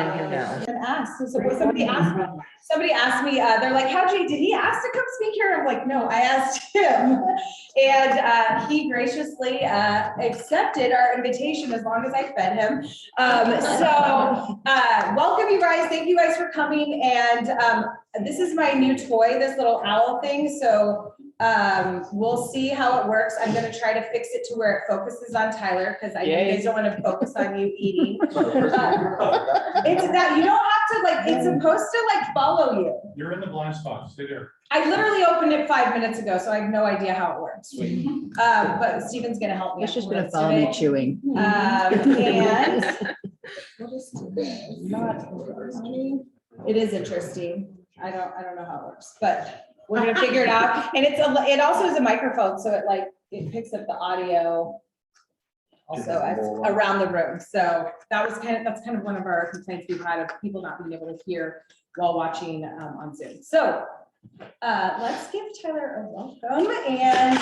in here now. And asked, so somebody asked me, they're like, did he ask to come speak here? I'm like, no, I asked him. And he graciously accepted our invitation as long as I fed him. Welcome you guys. Thank you guys for coming. And this is my new toy, this little owl thing. So we'll see how it works. I'm going to try to fix it to where it focuses on Tyler because I know you guys don't want to focus on you eating. It's that you don't have to it's supposed to follow you. You're in the blind spot. Stay there. I literally opened it 5 minutes ago, so I have no idea how it works. But Steven's going to help me. It's just going to follow me chewing. And we'll just it is interesting. I don't know how it works, but we're gonna figure it out. And it also is a microphone, so it picks up the audio also as around the room. So that's kind of one of our complaints we've had of people not being able to hear while watching on Zoom. So let's give Tyler a welcome and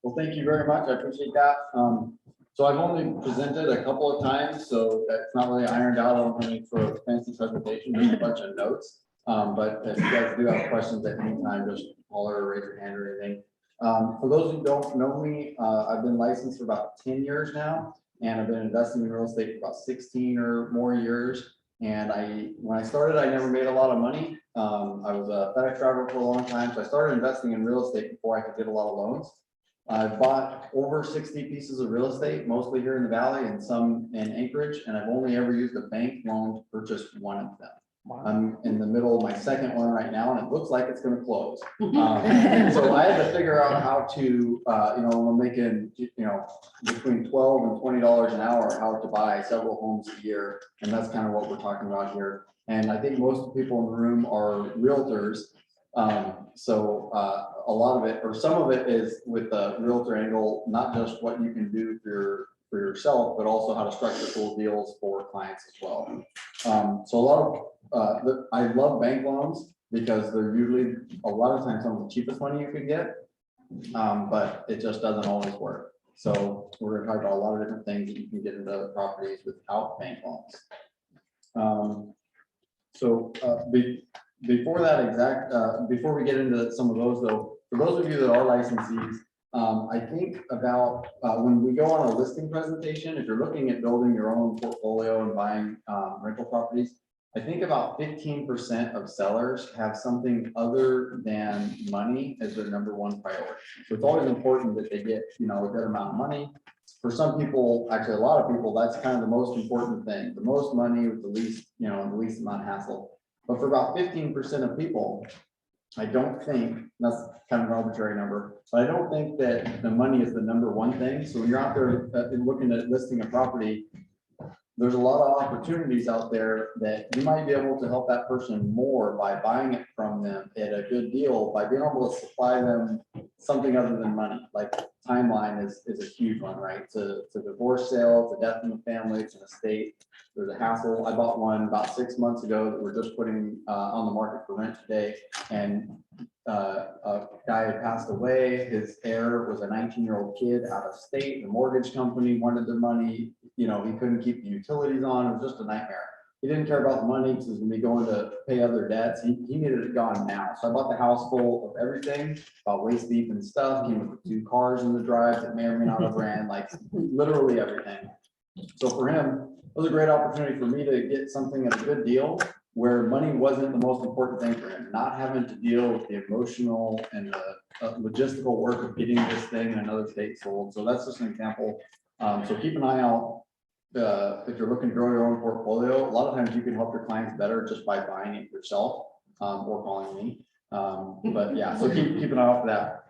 well, thank you very much. I appreciate that. So I've only presented a couple of times, so that's not really ironed out. I don't have any sort of fancy presentation, just a bunch of notes. But if you guys do have questions at any time, just holler or raise your hand or anything. For those who don't know me, I've been licensed for about 10 years now, and I've been investing in real estate for about 16 or more years. And when I started, I never made a lot of money. I was a FedEx driver for a long time, so I started investing in real estate before I could get a lot of loans. I've bought over 60 pieces of real estate, mostly here in the Valley and some in Anchorage, and I've only ever used a bank loan to purchase one of them. Wow. I'm in the middle of my second one right now, and it looks like it's going to close. So I had to figure out how to, when I'm making, between $12 and $20 an hour, how to buy several homes a year, and that's kind of what we're talking about here. And I think most people in the room are realtors. A lot of it, or some of it, is with the realtor angle, not just what you can do for yourself, but also how to structure cool deals for clients as well. So a lot of I love bank loans because they're usually a lot of times some of the cheapest money you could get, but it just doesn't always work. So we're going to talk about a lot of different things that you can get into properties without bank loans. Before that before we get into some of those though, for those of you that are licensees, I think about when we go on a listing presentation, if you're looking at building your own portfolio and buying rental properties, I think about 15% of sellers have something other than money as their number one priority. So it's always important that they get, a good amount of money. For some people, actually a lot of people, that's kind of the most important thing. The most money with the least, the least amount of hassle. But for about 15% of people, I don't think, that's kind of an arbitrary number, but I don't think that the money is the number one thing. So when you're out there looking at listing a property, there's a lot of opportunities out there that you might be able to help that person more by buying it from them at a good deal, by being able to supply them something other than money. Like timeline is a huge one, right? It's a divorce sale, it's a death in the family, it's an estate. There's a hassle. I bought one about 6 months ago that we're just putting on the market for rent today. And a guy had passed away. His heir was a 19-year-old kid out of state. The mortgage company wanted the money. He couldn't keep the utilities on. It was just a nightmare. He didn't care about the money because he was going to be going to pay other debts. He needed it gone now. So I bought the house full of everything, about waist deep and stuff. Came with 2 cars in the drive that may or may not have ran, like literally everything. So for him, it was a great opportunity for me to get something at a good deal where money wasn't the most important thing for him, not having to deal with the emotional and the logistical work of getting this thing in another state sold. So that's just an example. So keep an eye out. If you're looking to grow your own portfolio, a lot of times you can help your clients better just by buying it yourself or calling me. But yeah, so keep an eye out for that.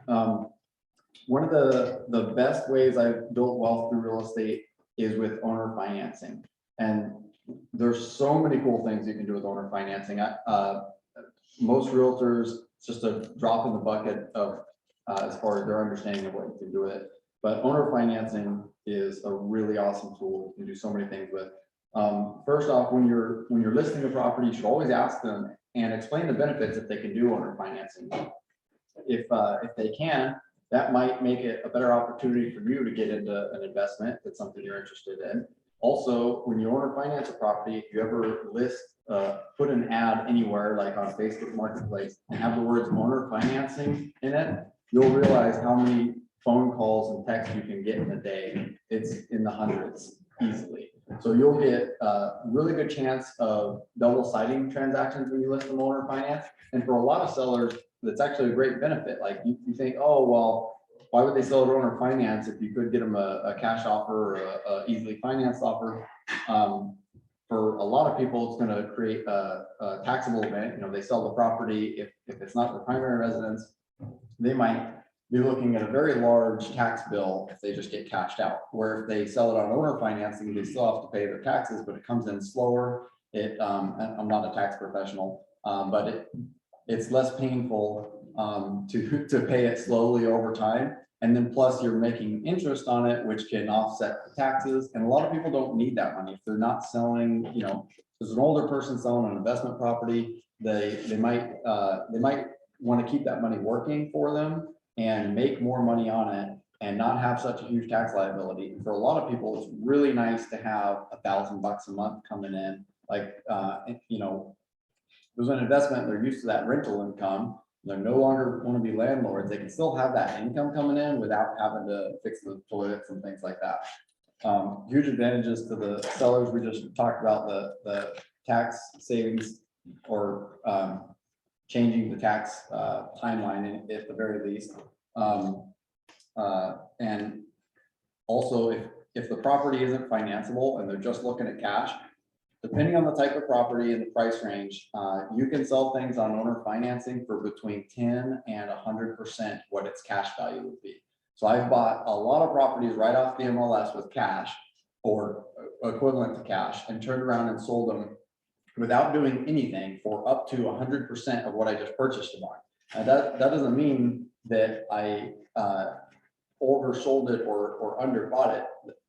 One of the best ways I've built wealth through real estate is with owner financing. And there's so many cool things you can do with owner financing. Most realtors, it's just a drop in the bucket of as far as their understanding of what you can do with it. But owner financing is a really awesome tool. You can do so many things with. First off, when you're listing a property, you should always ask them and explain the benefits if they can do owner financing. If they can, that might make it a better opportunity for you to get into an investment if it's something you're interested in. Also, when you owner finance a property, if you ever put an ad anywhere, like on Facebook Marketplace, and have the words owner financing in it, you'll realize how many phone calls and texts you can get in a day. It's in the hundreds easily. So you'll get a really good chance of double siding transactions when you list them owner finance. And for a lot of sellers, that's actually a great benefit. Like you think, oh, well, why would they sell it owner finance if you could get them a cash offer or a easily financed offer? For a lot of people, it's going to create a taxable event. You know, they sell the property. If it's not their primary residence, they might be looking at a very large tax bill if they just get cashed out. Where if they sell it on owner financing, they still have to pay their taxes, but it comes in slower. I'm not a tax professional, but it's less painful to pay it slowly over time. And then plus you're making interest on it, which can offset the taxes. And a lot of people don't need that money. If they're not selling, you know, there's an older person selling an investment property, they might want to keep that money working for them and make more money on it and not have such a huge tax liability. For a lot of people, it's really nice to have $1,000 a month coming in. Like, you know, there's an investment, they're used to that rental income. They're no longer want to be landlords. They can still have that income coming in without having to fix the toilets and things like that. Huge advantages to the sellers. We just talked about the tax savings or changing the tax timeline at the very least. And also if the property isn't financeable and they're just looking at cash, depending on the type of property and the price range, you can sell things on owner financing for between 10 and 100% what its cash value would be. So I've bought a lot of properties right off the MLS with cash or equivalent to cash and turned around and sold them without doing anything for up to 100% of what I just purchased them on. Now that doesn't mean that I oversold it or underbought it.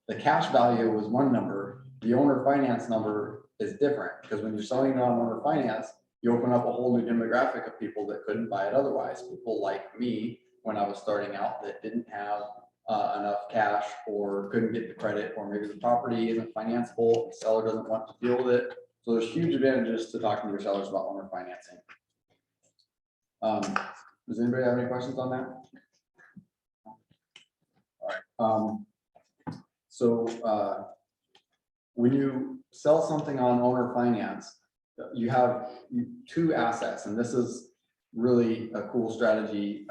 The cash value was one number. The owner finance number is different because when you're selling it on owner finance, you open up a whole new demographic of people that couldn't buy it otherwise. People like me when I was starting out that didn't have enough cash or couldn't get the credit, or maybe the property isn't financeable, the seller doesn't want to deal with it. So there's huge advantages to talking to your sellers about owner financing. Does anybody have any questions on that? All right. So when you sell something on owner finance, you have two assets, and this is really a cool strategy.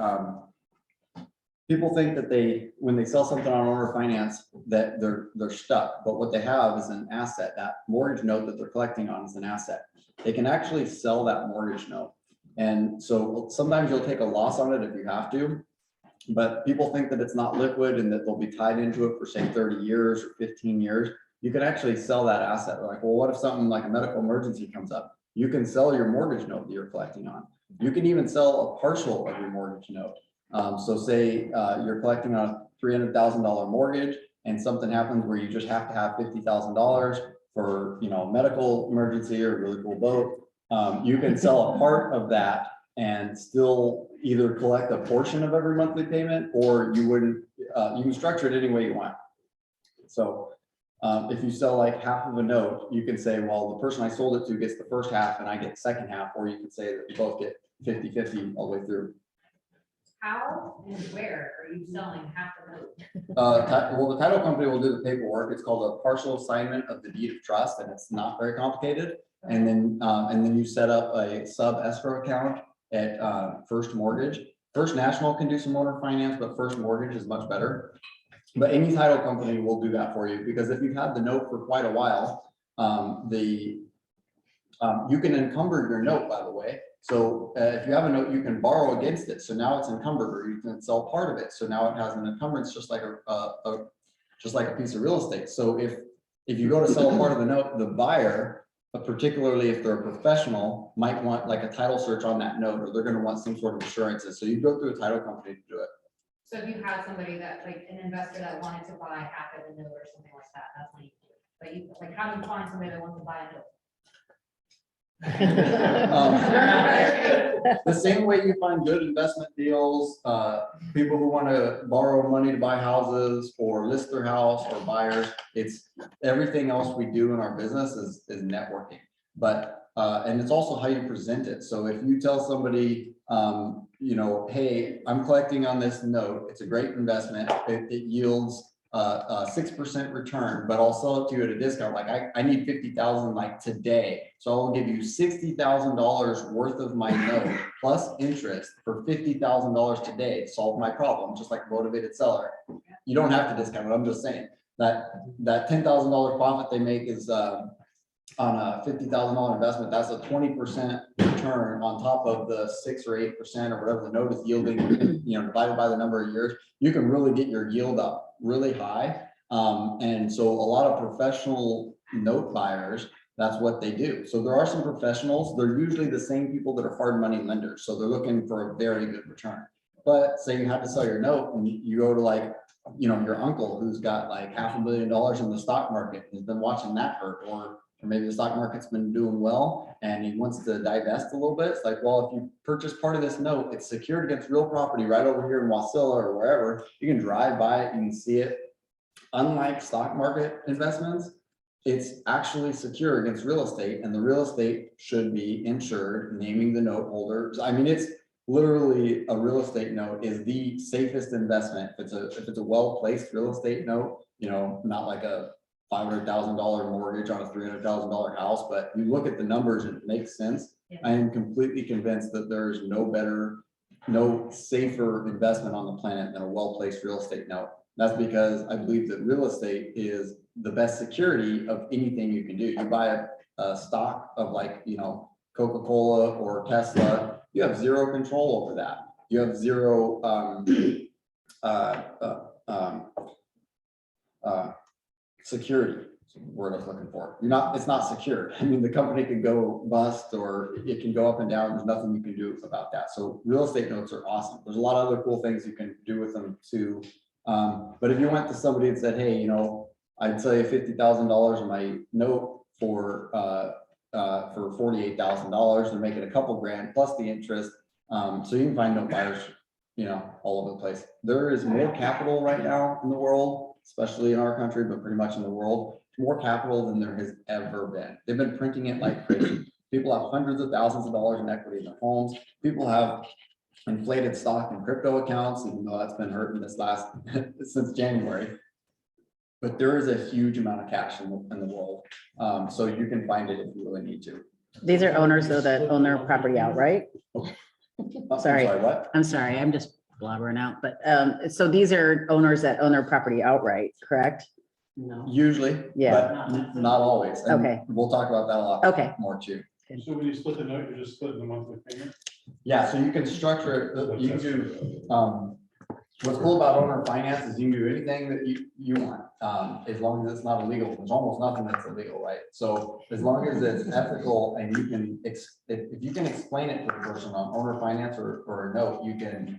People think that when they sell something on owner finance, that they're stuck, but what they have is an asset. That mortgage note that they're collecting on is an asset. They can actually sell that mortgage note. And so sometimes you'll take a loss on it if you have to, but people think that it's not liquid and that they'll be tied into it for say 30 years or 15 years. You can actually sell that asset. They're like, well, what if something like a medical emergency comes up? You can sell your mortgage note that you're collecting on. You can even sell a partial of your mortgage note. So say you're collecting on a $300,000 mortgage and something happens where you just have to have $50,000 for, you know, medical emergency or a really cool boat. You can sell a part of that and still either collect a portion of every monthly payment, or you can structure it any way you want. So if you sell like half of a note, you can say, well, the person I sold it to gets the first half and I get the second half, or you can say that you both get 50-50 all the way through. How and where are you selling half the note? Well, the title company will do the paperwork. It's called a partial assignment of the deed of trust, and it's not very complicated. And then you set up a sub escrow account at First Mortgage. First National can do some owner finance, but First Mortgage is much better. But any title company will do that for you, because if you've had the note for quite a while, you can encumber your note, by the way. So if you have a note, you can borrow against it. So now it's encumbered, or you can sell part of it. So now it has an encumbrance, just like a piece of real estate. So if you go to sell a part of the note, the buyer, particularly if they're a professional, might want like a title search on that note, or they're going to want some sort of assurances. So you go through a title company to do it. So if you had somebody that, like an investor that wanted to buy half of the note or something like that, that's how you do it. But you, like, how do you find somebody that wants to buy a note? The same way you find good investment deals, people who want to borrow money to buy houses or list their house or buyers, it's everything else we do in our business is networking. But, and it's also how you present it. So if you tell somebody, you know, hey, I'm collecting on this note, it's a great investment, it yields a 6% return, but I'll sell it to you at a discount. Like I need 50,000 like today. So I'll give you $60,000 worth of my note plus interest for $50,000 today to solve my problem, just like a motivated seller. You don't have to discount it. I'm just saying that $10,000 profit they make is on a $50,000 investment. That's a 20% return on top of the 6 or 8% or whatever the note is yielding, you know, divided by the number of years. You can really get your yield up really high. And so a lot of professional note buyers, that's what they do. So there are some professionals, they're usually the same people that are hard money lenders. So they're looking for a very good return. But say you have to sell your note and you go to like, you know, your uncle who's got like $500 million in the stock market, has been watching that hurt, or maybe the stock market's been doing well and he wants to divest a little bit. It's like, well, if you purchase part of this note, it's secured against real property right over here in Wasilla or wherever. You can drive by it, you can see it. Unlike stock market investments, it's actually secure against real estate, and the real estate should be insured, naming the note holder. I mean, it's literally a real estate note is the safest investment. If it's a well-placed real estate note, you know, not like a $500,000 mortgage on a $300,000 house, but you look at the numbers and it makes sense. Yeah. I am completely convinced that there's no better, no safer investment on the planet than a well-placed real estate note. That's because I believe that real estate is the best security of anything you can do. You buy a stock of like, you know, Coca-Cola or Tesla, you have zero control over that. You have zero security, word I was looking for. It's not secure. I mean, the company can go bust or it can go up and down. There's nothing you can do about that. So real estate notes are awesome. There's a lot of other cool things you can do with them too. But if you went to somebody and said, hey, you know, I'd sell you $50,000 in my note for $48,000, they're making a couple grand plus the interest. So you can find note buyers, you know, all over the place. There is more capital right now in the world, especially in our country, but pretty much in the world, more capital than there has ever been. They've been printing it like crazy. People have hundreds of thousands of dollars in equity in their homes. People have inflated stock and crypto accounts, even though that's been hurting this since January. But there is a huge amount of cash in the world. So you can find it if you really need to. These are owners though that own their property outright. Sorry. What? I'm sorry, I'm just blabbering out, but so these are owners that own their property outright, correct? No. Usually, Yeah. but not always. And Okay. we'll talk about that a lot Okay. more too. So when you split the note, you're just splitting the monthly payment? Yeah, so you can structure it, you can do, what's cool about owner finance is you can do anything that you want, as long as it's not illegal. There's almost nothing that's illegal, right? So as long as it's ethical and you can, if you can explain it to the person on owner finance or a note, you can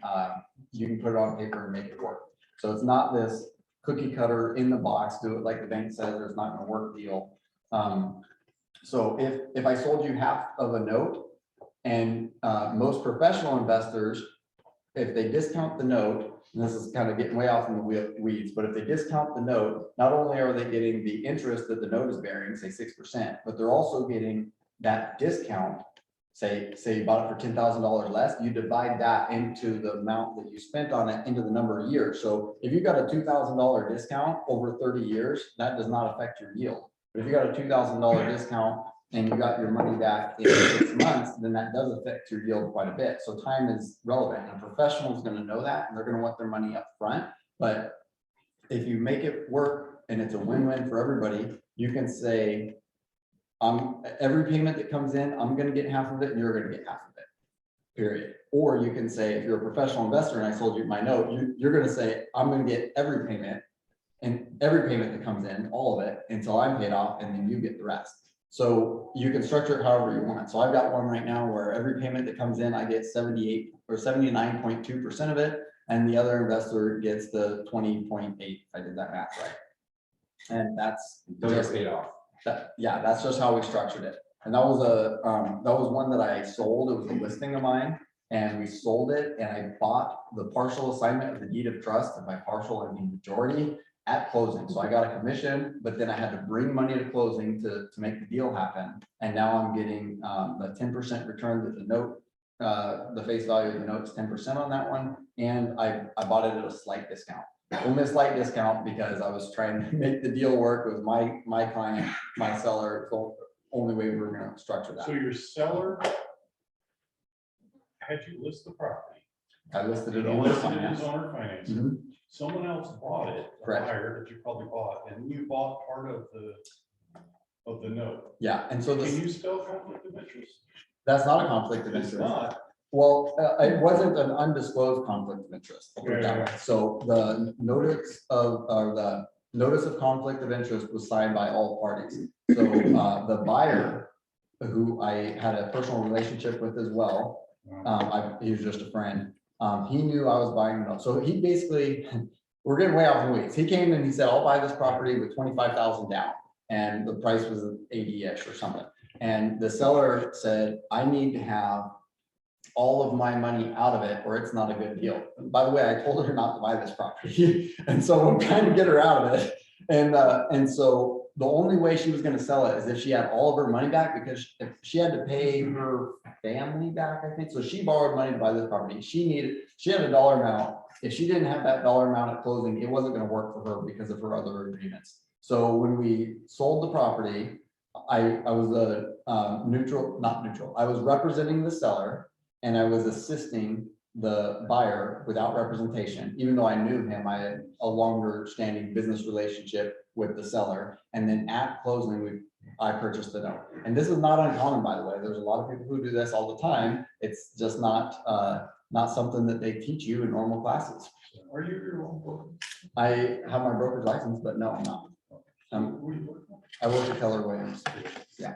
put it on paper and make it work. So it's not this cookie cutter in the box, do it like the bank says, or it's not gonna work deal. So if I sold you half of a note, and most professional investors, if they discount the note, and this is kind of getting way off in the weeds, but if they discount the note, not only are they getting the interest that the note is bearing, say 6%, but they're also getting that discount. Say you bought it for $10,000 less, you divide that into the amount that you spent on it into the number of years. So if you got a $2,000 discount over 30 years, that does not affect your yield. But if you got a $2,000 discount and you got your money back in 6 months, then that does affect your yield quite a bit. So time is relevant, and a professional is going to know that, and they're going to want their money up front. But if you make it work and it's a win-win for everybody, you can say, every payment that comes in, I'm going to get half of it and you're going to get half of it, period. Or you can say, if you're a professional investor and I sold you my note, you're going to say, I'm going to get every payment that comes in, all of it, until I'm paid off, and then you get the rest. So you can structure it however you want. So I've got one right now where every payment that comes in, I get 78 or 79.2% of it, and the other investor gets the 20.8, if I did that math right. And that's Those are paid off. yeah, that's just how we structured it. And that was one that I sold. It was a listing of mine. And we sold it and I bought the partial assignment of the deed of trust, and by partial, I mean majority, at closing. So I got a commission, but then I had to bring money to closing to make the deal happen. And now I'm getting the 10% return that the note, the face value of the note's 10% on that one. And I bought it at a slight discount. Only a slight discount because I was trying to make the deal work with my client, my seller. So only way we were gonna structure So that. your seller had you list the property. I listed it You on listed it finance. as owner financing. Mhm. Someone else bought it, a Correct. buyer that you probably bought, and you bought part of the note. Yeah, and so Can this, you spell conflict of interest? that's not a conflict of It's interest. not. Well, it wasn't an undisclosed conflict of interest. I'll put it that way. Yeah. So the notice of, or the notice of conflict of interest was signed by all parties. So the buyer, who I had a personal relationship with as well, he was just a friend. He knew I was buying it. So he basically, we're getting way off the weeds. He came and he said, I'll buy this property with 25,000 down. And the price was 80-ish or something. And the seller said, I need to have all of my money out of it or it's not a good deal. And by the way, I told her not to buy this property. And so I'm trying to get her out of it. And so the only way she was gonna sell it is if she had all of her money back, because if she had to pay her family back, I think. So she borrowed money to buy this property. She had a dollar amount. If she didn't have that dollar amount at closing, it wasn't gonna work for her because of her other agreements. So when we sold the property, I was not neutral. I was representing the seller and I was assisting the buyer without representation. Even though I knew him, I had a longer standing business relationship with the seller. And then at closing, I purchased the note. And this is not uncommon, by the way. There's a lot of people who do this all the time. It's just not something that they teach you in normal classes. Are you your own broker? I have my broker's license, but no, I'm not. Who do you work for? I work at Keller Williams. Yeah.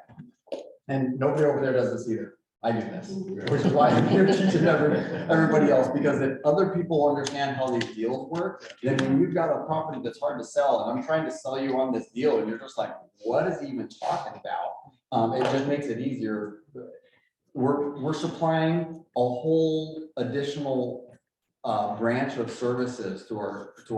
And nobody over there does this either. I do this, which is why I'm here teaching everybody else, because if other people understand how these deals work, then when you've got a property that's hard to sell and I'm trying to sell you on this deal and you're just like, what is he even talking about? It just makes it easier. We're supplying a whole additional branch of services to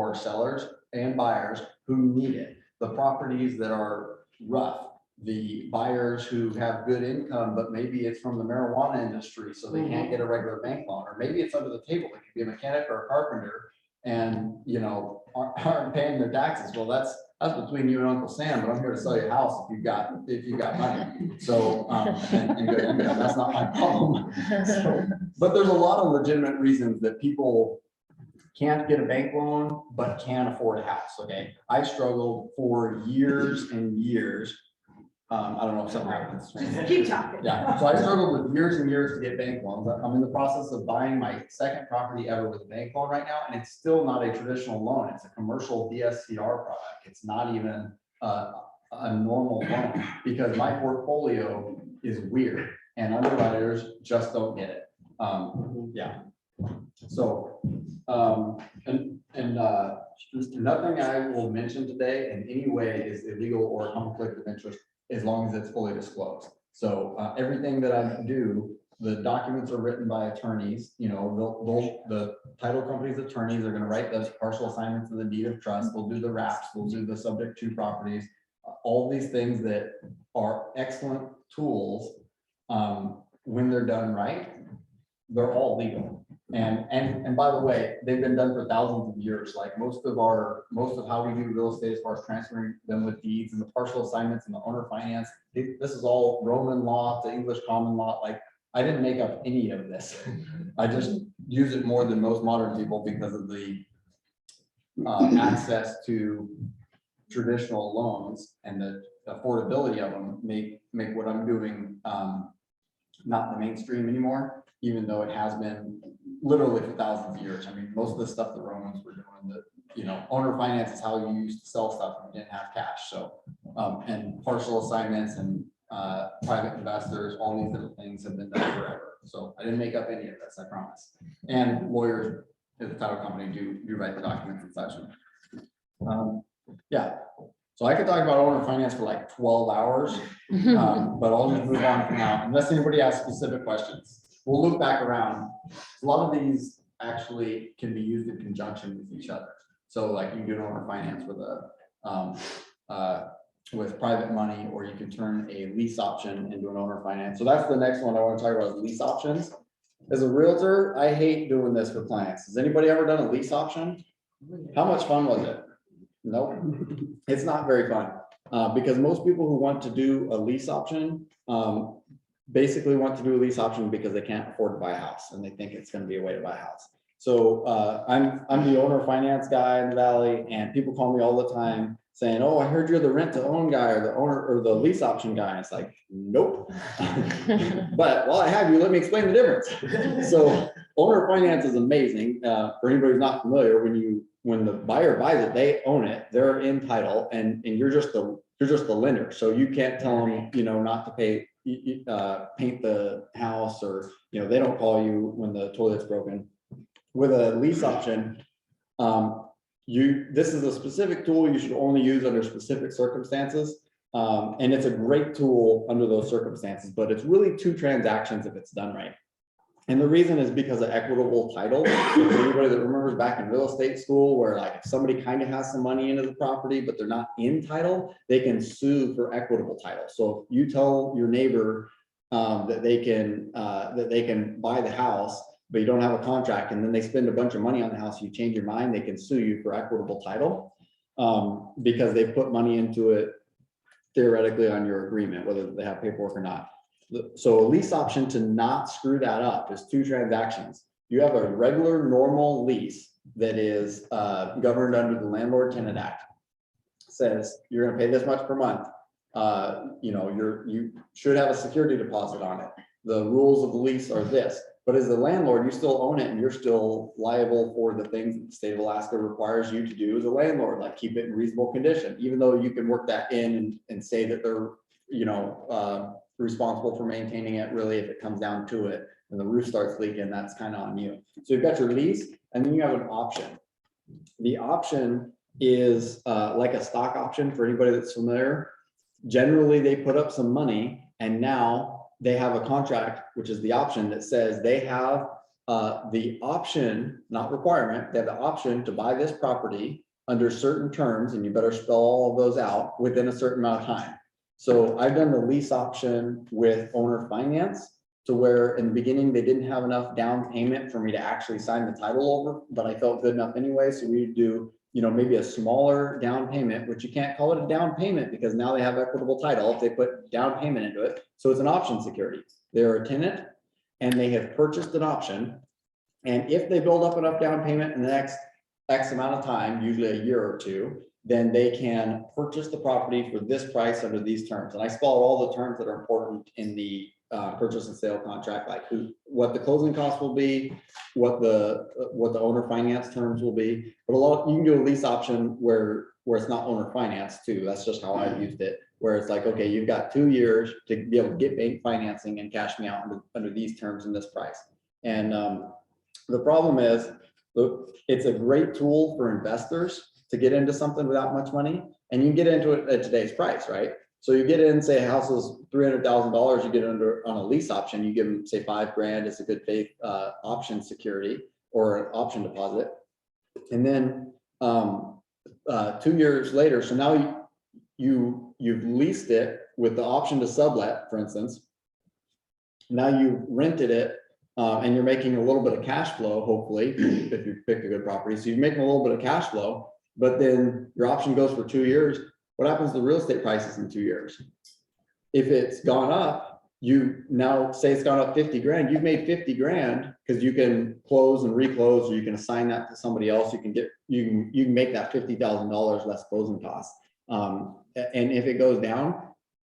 our sellers and buyers who need it. The properties that are rough, the buyers who have good income, but maybe it's from the marijuana industry, so they can't get a regular bank loan, or maybe it's under the table. It could be a mechanic or a carpenter and, aren't paying their taxes. Well, that's between you and Uncle Sam, but I'm here to sell you a house if you've got money. So, and good income, that's not my problem. So, but there's a lot of legitimate reasons that people can't get a bank loan, but can afford a house, okay? I struggled for years and years. I don't know if something happens. Just keep talking. Yeah, so I struggled with years and years to get bank loans. I'm in the process of buying my second property ever with a bank loan right now, and it's still not a traditional loan. It's a commercial DSCR product. It's not even a normal loan because my portfolio is weird and underwriters just don't get it. Yeah. So, nothing I will mention today in any way is illegal or conflict of interest as long as it's fully disclosed. So, everything that I do, the documents are written by attorneys, the title company's attorneys are gonna write those partial assignments of the deed of trust. We'll do the wraps, we'll do the subject to properties, all these things that are excellent tools. When they're done right, they're all legal. And by the way, they've been done for thousands of years. Like most of how we do real estate as far as transferring them with deeds and the partial assignments and the owner finance, this is all Roman law to English common law. Like I didn't make up any of this. I just use it more than most modern people because of the access to traditional loans and the affordability of them make what I'm doing not the mainstream anymore, even though it has been literally for thousands of years. I mean, most of the stuff the Romans were doing, that owner finance is how you used to sell stuff when you didn't have cash. So, and partial assignments and private investors, all these little things have been done forever. So I didn't make up any of this, I promise. And lawyers at the title company do write the documents and such. Yeah. So I could talk about owner finance for like 12 hours, but I'll just move on for now, unless anybody has specific questions. We'll loop back around. A lot of these actually can be used in conjunction with each other. So like you can do an owner finance with with private money, or you can turn a lease option into an owner finance. So that's the next one I want to talk about, is lease options. As a realtor, I hate doing this for clients. Has anybody ever done a lease option? How much fun was it? Nope, it's not very fun, because most people who want to do a lease option, basically want to do a lease option because they can't afford to buy a house and they think it's going to be a way to buy a house. So I'm the owner finance guy in the Valley, and people call me all the time saying, "Oh, I heard you're the rent to own guy, or the owner or the lease option guy." And it's like, nope. But while I have you, let me explain the difference. So owner finance is amazing. For anybody who's not familiar, when the buyer buys it, they own it, they're in title, and you're just the lender. So you can't tell them, not to pay, paint the house, or, they don't call you when the toilet's broken. With a lease option, this is a specific tool you should only use under specific circumstances. And it's a great tool under those circumstances, but it's really 2 transactions if it's done right. And the reason is because of equitable title. So for anybody that remembers back in real estate school, where like if somebody kind of has some money into the property, but they're not in title, they can sue for equitable title. So if you tell your neighbor that they can buy the house, but you don't have a contract, and then they spend a bunch of money on the house, you change your mind, they can sue you for equitable title, because they put money into it theoretically on your agreement, whether they have paperwork or not. So a lease option, to not screw that up, is 2 transactions. You have a regular normal lease that is governed under the Landlord Tenant Act. Says you're going to pay this much per month. You should have a security deposit on it. The rules of the lease are this. But as the landlord, you still own it, and you're still liable for the things that the state of Alaska requires you to do as a landlord, like keep it in reasonable condition, even though you can work that in and say that they're, responsible for maintaining it. Really, if it comes down to it and the roof starts leaking, that's kind of on you. So you've got your lease, and then you have an option. The option is like a stock option for anybody that's familiar. Generally, they put up some money, and now they have a contract, which is the option, that says they have the option, not requirement, they have the option to buy this property under certain terms, and you better spell all of those out within a certain amount of time. So I've done the lease option with owner finance, to where in the beginning they didn't have enough down payment for me to actually sign the title over, but I felt good enough anyway. So we do, maybe a smaller down payment, which you can't call it a down payment because now they have equitable title if they put down payment into it. So it's an option security. They're a tenant and they have purchased an option. And if they build up enough down payment in the next X amount of time, usually a year or 2, then they can purchase the property for this price under these terms. And I spelled all the terms that are important in the purchase and sale contract, like what the closing costs will be, what the owner finance terms will be. But you can do a lease option where it's not owner finance too. That's just how I've used it, where it's like, okay, you've got 2 years to be able to get bank financing and cash me out under these terms and this price. And the problem is, it's a great tool for investors to get into something without much money, and you can get into it at today's price, right? So you get in, say a house is $300,000, you get under on a lease option, you give them say $5,000 as a good faith option security or an option deposit. And then 2 years later, so now you've leased it with the option to sublet, for instance. Now you rented it and you're making a little bit of cash flow, hopefully, if you pick a good property. So you're making a little bit of cash flow, but then your option goes for 2 years. What happens to the real estate prices in 2 years? If it's gone up, you now say it's gone up 50 grand, you've made 50 grand because you can close and reclose, or you can assign that to somebody else. You can make that $50,000 less closing costs. And if it goes down,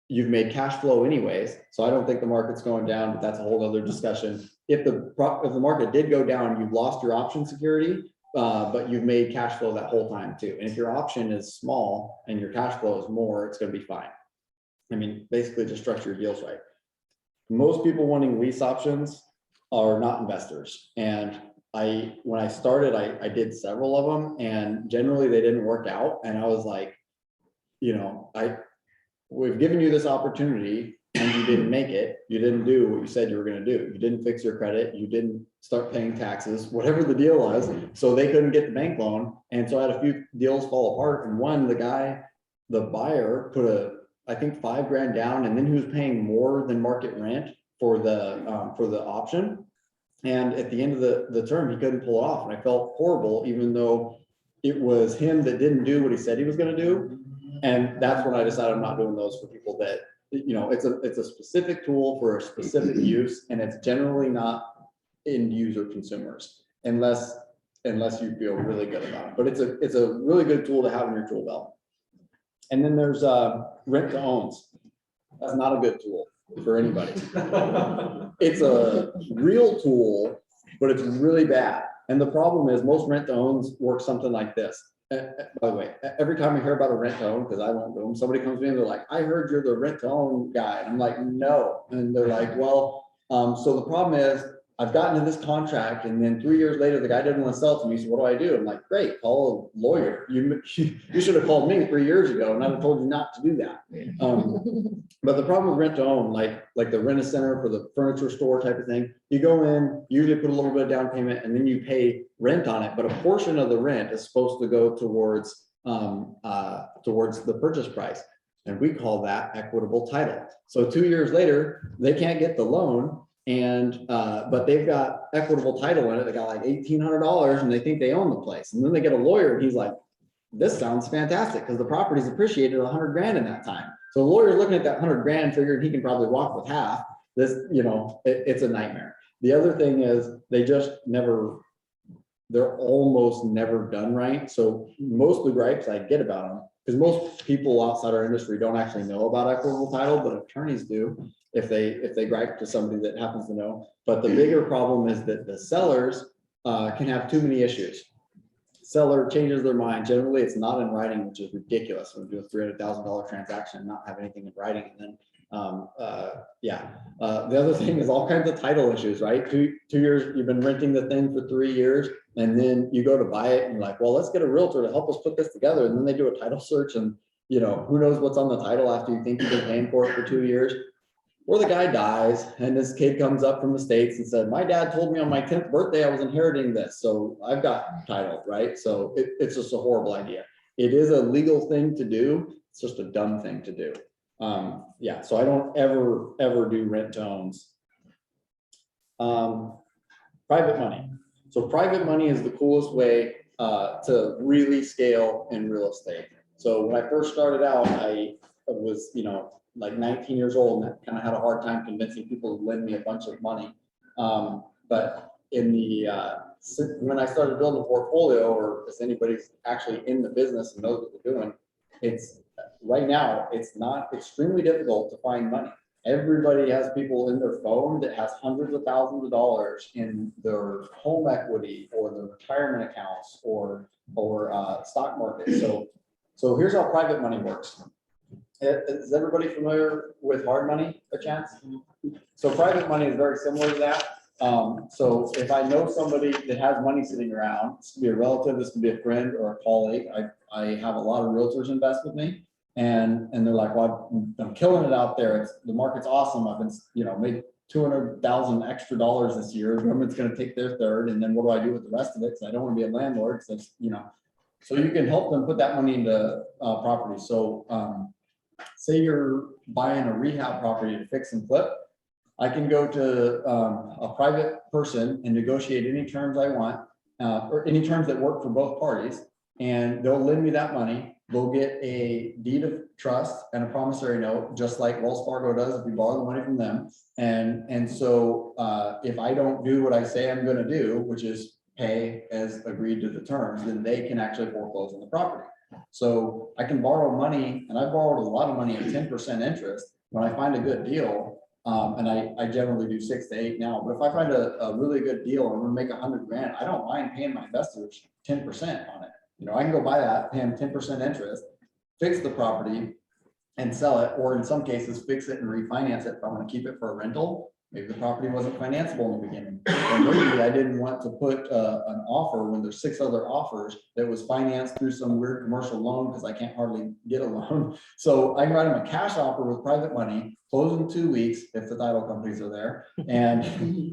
you've made cash flow anyways. So I don't think the market's going down, but that's a whole other discussion. If the market did go down, you've lost your option security, but you've made cash flow that whole time too. And if your option is small and your cash flow is more, it's going to be fine. I mean, basically just structure your deals right. Most people wanting lease options are not investors. And when I started, I did several of them, and generally they didn't work out. And I was like, we've given you this opportunity and you didn't make it. You didn't do what you said you were gonna do. You didn't fix your credit. You didn't start paying taxes, whatever the deal was. So they couldn't get the bank loan. And so I had a few deals fall apart, and one, the buyer put I think $5,000 down, and then he was paying more than market rent for the option. And at the end of the term, he couldn't pull it off. And I felt horrible, even though it was him that didn't do what he said he was gonna do. And that's when I decided I'm not doing those for people that, it's a specific tool for a specific use, and it's generally not end user consumers unless you feel really good about it. But it's a really good tool to have in your tool belt. And then there's rent to owns. That's not a good tool for anybody. It's a real tool, but it's really bad. And the problem is most rent to owns work something like this. By the way, every time I hear about a rent to own, because I won't do them, somebody comes to me and they're like, I heard you're the rent to own guy. And I'm like, no. And they're like, well, so the problem is I've gotten to this contract, and then 3 years later, the guy didn't want to sell it to me. So what do I do? I'm like, great, call a lawyer. You should have called me 3 years ago, and I would have told you not to do that. But the problem with rent to own, like the Rent-A-Center for the furniture store type of thing, you go in, usually put a little bit of down payment, and then you pay rent on it. But a portion of the rent is supposed to go towards the purchase price. And we call that equitable title. So 2 years later, they can't get the loan. And but they've got equitable title in it. They got like $1,800, and they think they own the place. And then they get a lawyer, and he's like, this sounds fantastic because the property's appreciated $100,000 in that time. So the lawyer's looking at that $100,000, figured he can probably walk with half. This, it's a nightmare. The other thing is they're almost never done right. So most of the gripes I get about them, because most people outside our industry don't actually know about equitable title, but attorneys do if they gripe to somebody that happens to know. But the bigger problem is that the sellers can have too many issues. Seller changes their mind. Generally, it's not in writing, which is ridiculous. When you do a $300,000 transaction and not have anything in writing, and then the other thing is all kinds of title issues, right? 2 years, you've been renting the thing for 3 years, and then you go to buy it, and you're like, well, let's get a realtor to help us put this together. And then they do a title search, and who knows what's on the title after you think you've been paying for it for 2 years. Or the guy dies, and this kid comes up from the States and said, my dad told me on my 10th birthday I was inheriting this, so I've got title, right? So it's just a horrible idea. It is a legal thing to do. It's just a dumb thing to do. So I don't ever do rent to owns. Private money. So private money is the coolest way to really scale in real estate. So when I first started out, I was, like 19 years old, and kind of had a hard time convincing people to lend me a bunch of money. But when I started building a portfolio, or if anybody's actually in the business and knows what they're doing, right now, it's not extremely difficult to find money. Everybody has people in their phone that has hundreds of thousands of dollars in their home equity or their retirement accounts or stock market. So here's how private money works. Is everybody familiar with hard money, a chance? So private money is very similar to that. So if I know somebody that has money sitting around, this could be a relative, this could be a friend or a colleague. I have a lot of realtors invest with me, and they're like, well, I'm killing it out there. The market's awesome. I've been, made $200,000 extra this year. Government's going to take their third, and then what do I do with the rest of it? Because I don't want to be a landlord. Because so you can help them put that money into property. So say you're buying a rehab property to fix and flip. I can go to a private person and negotiate any terms I want, or any terms that work for both parties, and they'll lend me that money. They'll get a deed of trust and a promissory note, just like Wells Fargo does if you borrow the money from them. And so if I don't do what I say I'm going to do, which is pay as agreed to the terms, then they can actually foreclose on the property. So I can borrow money, and I borrowed a lot of money at 10% interest when I find a good deal. And I generally do 6 to 8 now, but if I find a really good deal, I'm gonna make $100,000, I don't mind paying my investors 10% on it. I can go buy that, pay them 10% interest, fix the property and sell it, or in some cases, fix it and refinance it if I want to keep it for a rental. Maybe the property wasn't financeable in the beginning. Or maybe I didn't want to put an offer when there's 6 other offers that was financed through some weird commercial loan because I can't hardly get a loan. So I can write them a cash offer with private money, close in 2 weeks if the title companies are there. And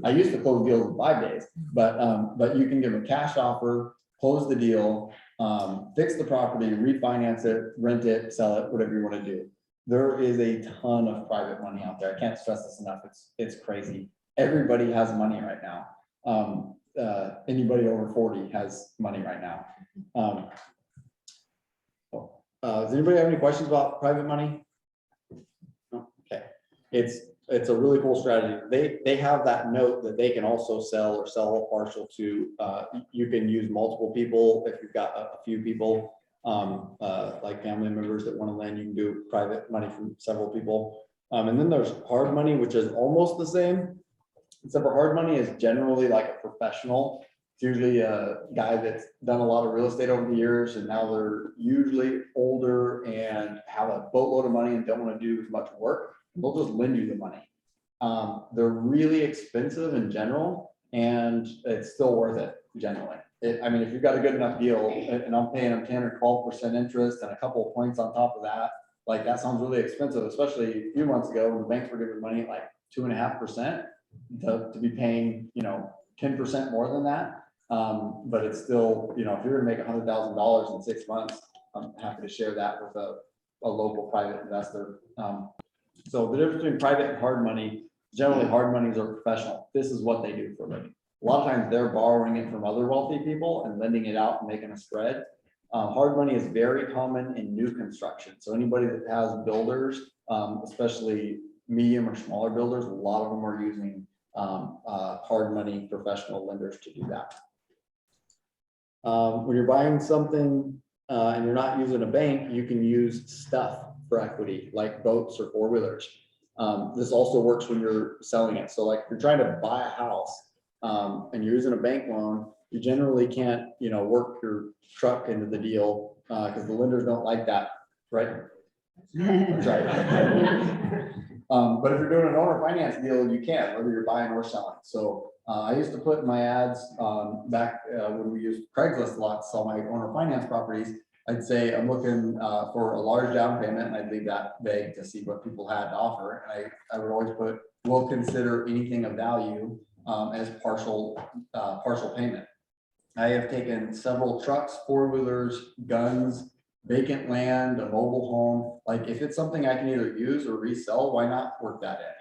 I used to close deals in 5 days, but you can give a cash offer, close the deal, fix the property, refinance it, rent it, sell it, whatever you want to do. There is a ton of private money out there. I can't stress this enough. It's crazy. Everybody has money right now. Anybody over 40 has money right now. Does anybody have any questions about private money? No? Okay. It's a really cool strategy. They have that note that they can also sell or sell a partial to. You can use multiple people if you've got a few people. Like family members that want to lend, you can do private money from several people. And then there's hard money, which is almost the same, except for hard money is generally like a professional. It's usually a guy that's done a lot of real estate over the years, and now they're usually older and have a boatload of money and don't want to do as much work. They'll just lend you the money. They're really expensive in general, and it's still worth it generally. I mean, if you've got a good enough deal and I'm paying them 10 or 12% interest and a couple of points on top of that, like that sounds really expensive, especially a few months ago when the banks were giving money at like 2.5% to be paying, 10% more than that. But it's still, if you're gonna make $100,000 in 6 months, I'm happy to share that with a local private investor. So the difference between private and hard money, generally hard monies are professional. This is what they do for a living. A lot of times they're borrowing it from other wealthy people and lending it out and making a spread. Hard money is very common in new construction. So anybody that has builders, especially medium or smaller builders, a lot of them are using hard money professional lenders to do that. When you're buying something and you're not using a bank, you can use stuff for equity, like boats or 4-wheelers. This also works when you're selling it. So like if you're trying to buy a house, and you're using a bank loan, you generally can't, work your truck into the deal because the lenders don't like that, right? That's right. But if you're doing an owner finance deal, you can, whether you're buying or selling. So I used to put in my ads back when we used Craigslist a lot to sell my owner finance properties. I'd say I'm looking for a large down payment, and I'd leave that vague to see what people had to offer. And I would always put, we'll consider anything of value as partial payment. I have taken several trucks, 4-wheelers, guns, vacant land, a mobile home. Like if it's something I can either use or resell, why not work that in?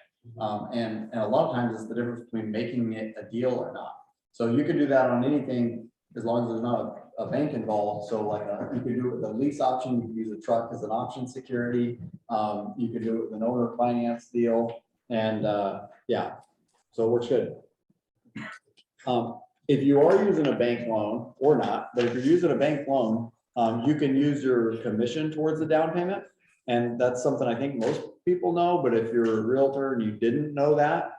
And a lot of times it's the difference between making it a deal or not. So you can do that on anything as long as there's not a bank involved. So like you can do it with a lease option. You can use a truck as an option security. You can do it with an owner finance deal. And yeah, so it works good. If you are using a bank loan or not, but if you're using a bank loan, you can use your commission towards the down payment. And that's something I think most people know, but if you're a realtor and you didn't know that,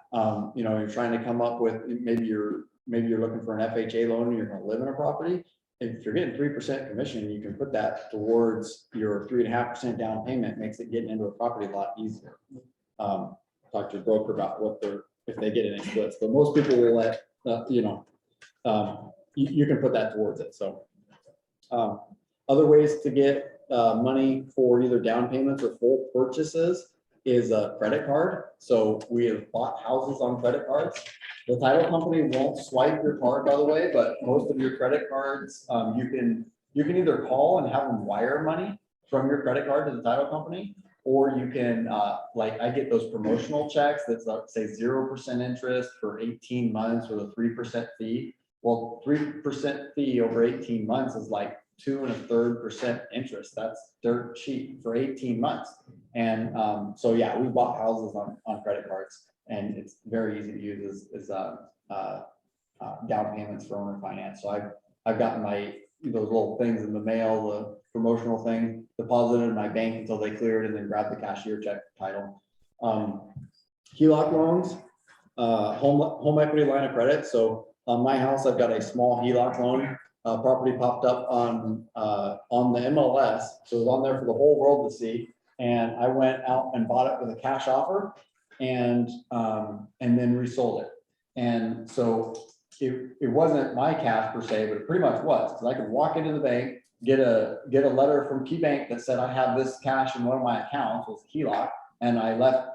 you're trying to come up with, maybe you're looking for an FHA loan and you're gonna live in a property. If you're getting 3% commission, you can put that towards your 3.5% down payment, makes it getting into a property a lot easier. Talk to your broker about if they get any splits, but most people will let, you can put that towards it. So other ways to get money for either down payments or full purchases is a credit card. So we have bought houses on credit cards. The title company won't swipe your card, by the way, but most of your credit cards, you can either call and have them wire money from your credit card to the title company, or you can, like I get those promotional checks that's say 0% interest for 18 months with a 3% fee. Well, 3% fee over 18 months is like 2.33% interest. That's dirt cheap for 18 months. And so yeah, we bought houses on credit cards, and it's very easy to use as down payments for owner finance. So I've gotten those little things in the mail, the promotional thing, deposited in my bank until they clear it, and then grab the cashier check title. HELOC loans, home equity line of credit. So on my house, I've got a small HELOC loan. Property popped up on the MLS, so it was on there for the whole world to see. And I went out and bought it with a cash offer. and then resold it. And so it wasn't my cash per se, but it pretty much was, because I could walk into the bank, get a letter from Key Bank that said I have this cash in one of my accounts, was HELOC, and I left,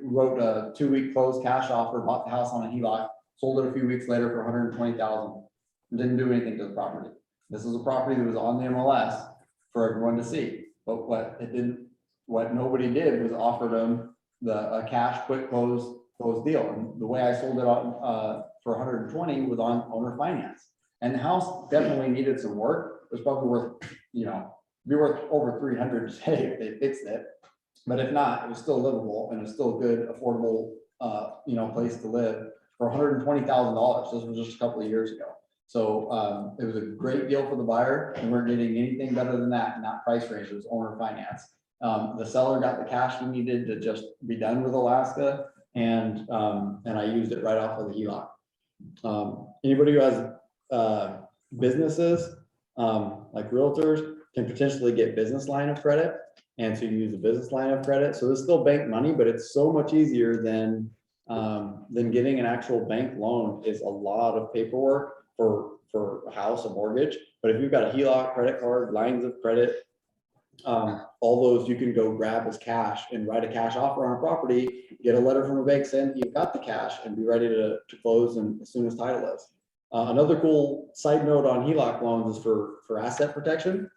wrote a 2-week closed cash offer, bought the house on a HELOC, sold it a few weeks later for 120,000. Didn't do anything to the property. This is a property that was on the MLS for everyone to see, but what nobody did was offer them a cash quick close deal. And the way I sold it on for 120 was on owner finance. And the house definitely needed some work. It was probably worth, be worth over 300 today if they fixed it. But if not, it was still livable and it's still a good, affordable, place to live for $120,000. This was just a couple of years ago. So it was a great deal for the buyer, and we're getting anything better than that in that price range. It was owner finance. The seller got the cash we needed to just be done with Alaska, and I used it right off of the HELOC. Anybody who has businesses, like realtors, can potentially get business line of credit, and so you use a business line of credit. So it's still bank money, but it's so much easier than getting an actual bank loan. Is a lot of paperwork for a house, a mortgage. But if you've got a HELOC, credit card, lines of credit, all those you can go grab as cash and write a cash offer on a property, get a letter from a bank saying you've got the cash, and be ready to close and as soon as title is. Another cool side note on HELOC loans is for asset protection.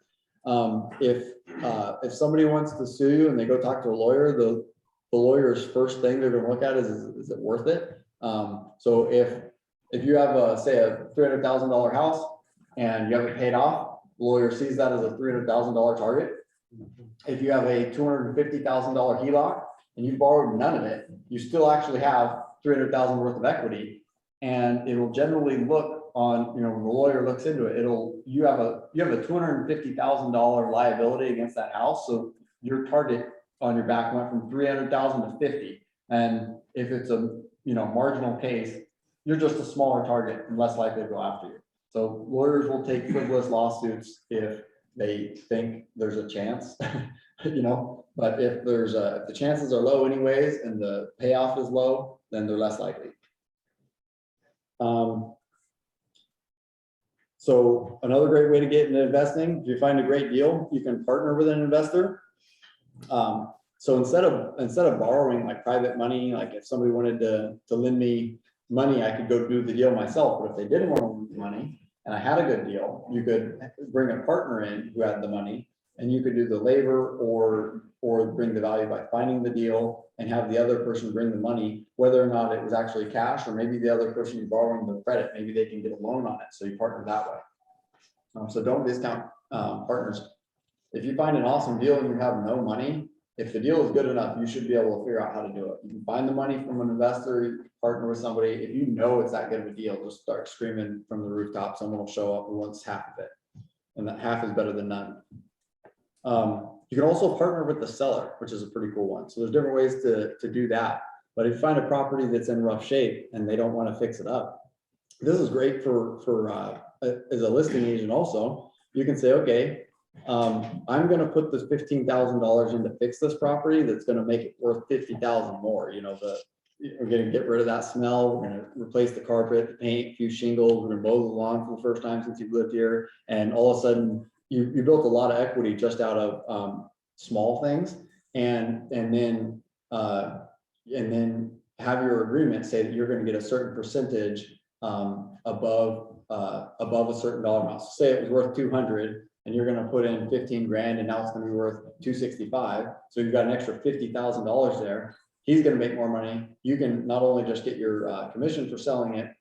If somebody wants to sue you and they go talk to a lawyer, the lawyer's first thing they're gonna look at is it worth it? So if you have say a $300,000 house and you haven't paid off, the lawyer sees that as a $300,000 target. If you have a $250,000 HELOC and you borrowed none of it, you still actually have $300,000 worth of equity, and it will generally look on, when the lawyer looks into it, you have a $250,000 liability against that house. So your target on your back went from 300,000 to 50. And if it's a, marginal case, you're just a smaller target and less likely to go after you. So lawyers will take frivolous lawsuits if they think there's a chance, but if the chances are low anyways, and the payoff is low, then they're less likely. So another great way to get into investing, if you find a great deal, you can partner with an investor. So instead of borrowing like private money, like if somebody wanted to lend me money, I could go do the deal myself. But if they didn't want to lend money and I had a good deal, you could bring a partner in who had the money, and you could do the labor or bring the value by finding the deal and have the other person bring the money, whether or not it was actually cash, or maybe the other person is borrowing the credit, maybe they can get a loan on it. So you partner that way. So don't discount partners. If you find an awesome deal and you have no money, if the deal is good enough, you should be able to figure out how to do it. You can find the money from an investor, you can partner with somebody. If you know it's that good of a deal, just start screaming from the rooftop. Someone will show up who wants half of it, and that half is better than none. You can also partner with the seller, which is a pretty cool one. So there's different ways to do that. But if you find a property that's in rough shape and they don't want to fix it up, this is great for as a listing agent also. You can say, okay, I'm going to put this $15,000 in to fix this property that's going to make it worth $50,000 more. We're going to get rid of that smell. We're going to replace the carpet, the paint, a few shingles. We're going to mow the lawn for the first time since you've lived here. And all of a sudden, you built a lot of equity just out of small things, and then have your agreement say that you're going to get a certain percentage above a certain dollar amount. So say it was worth 200, and you're going to put in 15 grand, and now it's going to be worth 265. So you've got an extra $50,000 there. He's going to make more money. You can not only just get your commission for selling it.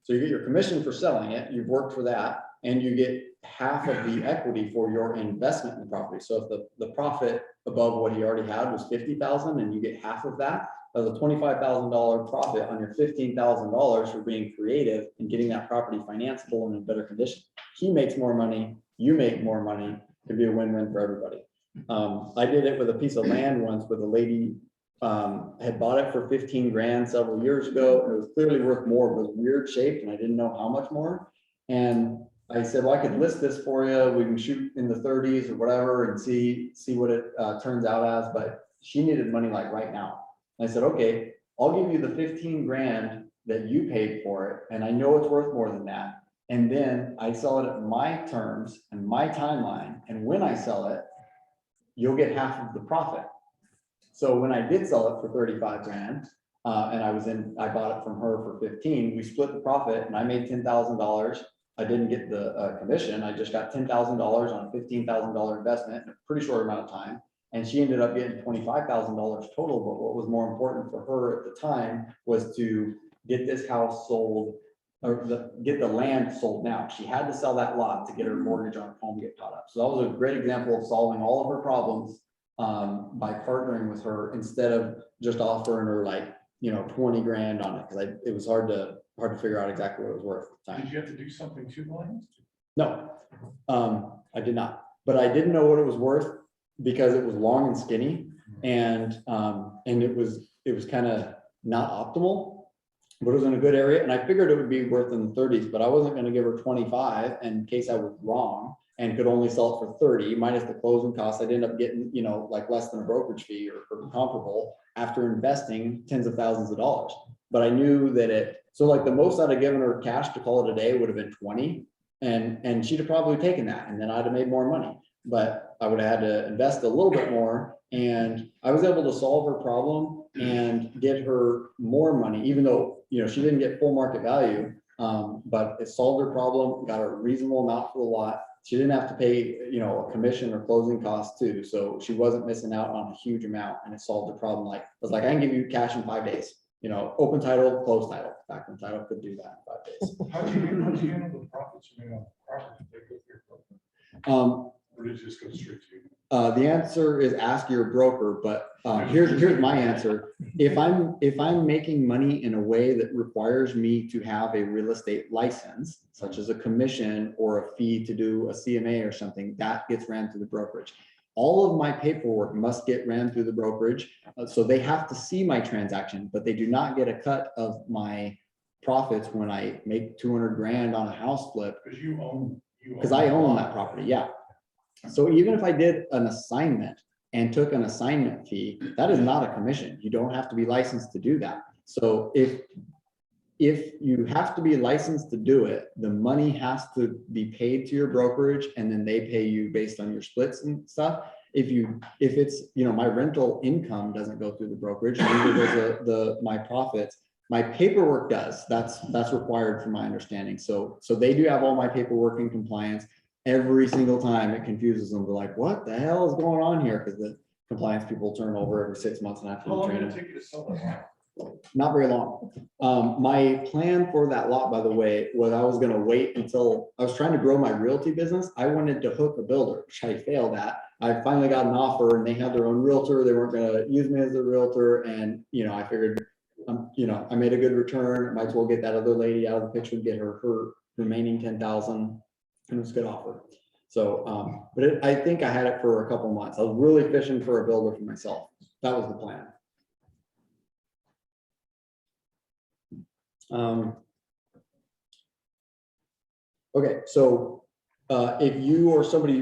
So you get your commission for selling it. You've worked for that, and you get half of the equity for your investment in the property. So if the profit above what he already had was 50,000, and you get half of that, that's a $25,000 profit on your $15,000 for being creative and getting that property financeable and in better condition. He makes more money, you make more money. It could be a win-win for everybody. I did it with a piece of land once with a lady had bought it for 15 grand several years ago. It was clearly worth more, but it was weird shaped, and I didn't know how much more. And I said, well, I could list this for you. We can shoot in the 30s or whatever and see what it turns out as. But she needed money like right now. I said, okay, I'll give you the 15 grand that you paid for it, and I know it's worth more than that. And then I sell it at my terms and my timeline, and when I sell it, you'll get half of the profit. So when I did sell it for 35 grand, and I bought it from her for 15, we split the profit and I made $10,000. I didn't get the commission. I just got $10,000 on a $15,000 investment in a pretty short amount of time. And she ended up getting $25,000 total. But what was more important for her at the time was to get this house sold, or get the land sold now. She had to sell that lot to get her mortgage on her home get caught up. So that was a great example of solving all of her problems by partnering with her instead of just offering her like, 20 grand on it. Cause it was hard to figure out exactly what it was worth at the time. Did you have to do something to the land? No, I did not, but I didn't know what it was worth because it was long and skinny and it was kind of not optimal, but it was in a good area. And I figured it would be worth in the 30s, but I wasn't going to give her 25 in case I was wrong and could only sell it for 30 minus the closing costs. I'd end up getting, like less than a brokerage fee or comparable after investing tens of thousands of dollars. But I knew that so like the most I'd have given her cash to call it a day would have been 20 and she'd have probably taken that and then I'd have made more money, but I would have had to invest a little bit more. And I was able to solve her problem and get her more money, even though, she didn't get full market value, but it solved her problem, got her a reasonable amount for the lot. She didn't have to pay, a commission or closing costs too. So she wasn't missing out on a huge amount and it solved the problem. Like, I was like, I can give you cash in 5 days, open title, closed title. Back when title could do that in 5 days. How do you handle the profits you made on the property? They go through your broker? Or did it just go straight to you? The answer is ask your broker, but here's my answer. If I'm making money in a way that requires me to have a real estate license, such as a commission or a fee to do a CMA or something, that gets ran through the brokerage. All of my paperwork must get ran through the brokerage. So they have to see my transaction, but they do not get a cut of my profits when I make 200 grand on a house flip. Because I own that property, yeah. So even if I did an assignment and took an assignment fee, that is not a commission. You don't have to be licensed to do that. So if you have to be licensed to do it, the money has to be paid to your brokerage and then they pay you based on your splits and stuff. If it's, my rental income doesn't go through the brokerage, neither does my profits. My paperwork does. That's required from my understanding. So they do have all my paperwork in compliance. Every single time it confuses them. They're like, what the hell is going on here? Because the compliance people turn over every 6 months and have How long to train did it them. take you to sell that lot? Not very long. My plan for that lot, by the way, was I was going to wait until I was trying to grow my realty business. I wanted to hook a builder, which I failed at. I finally got an offer and they had their own realtor. They weren't going to use me as a realtor. And, I figured, I made a good return. Might as well get that other lady out of the picture, get her remaining 10,000. And it was a good offer. So, but I think I had it for a couple of months. I was really fishing for a builder for myself. That was the plan. Okay, so if you or somebody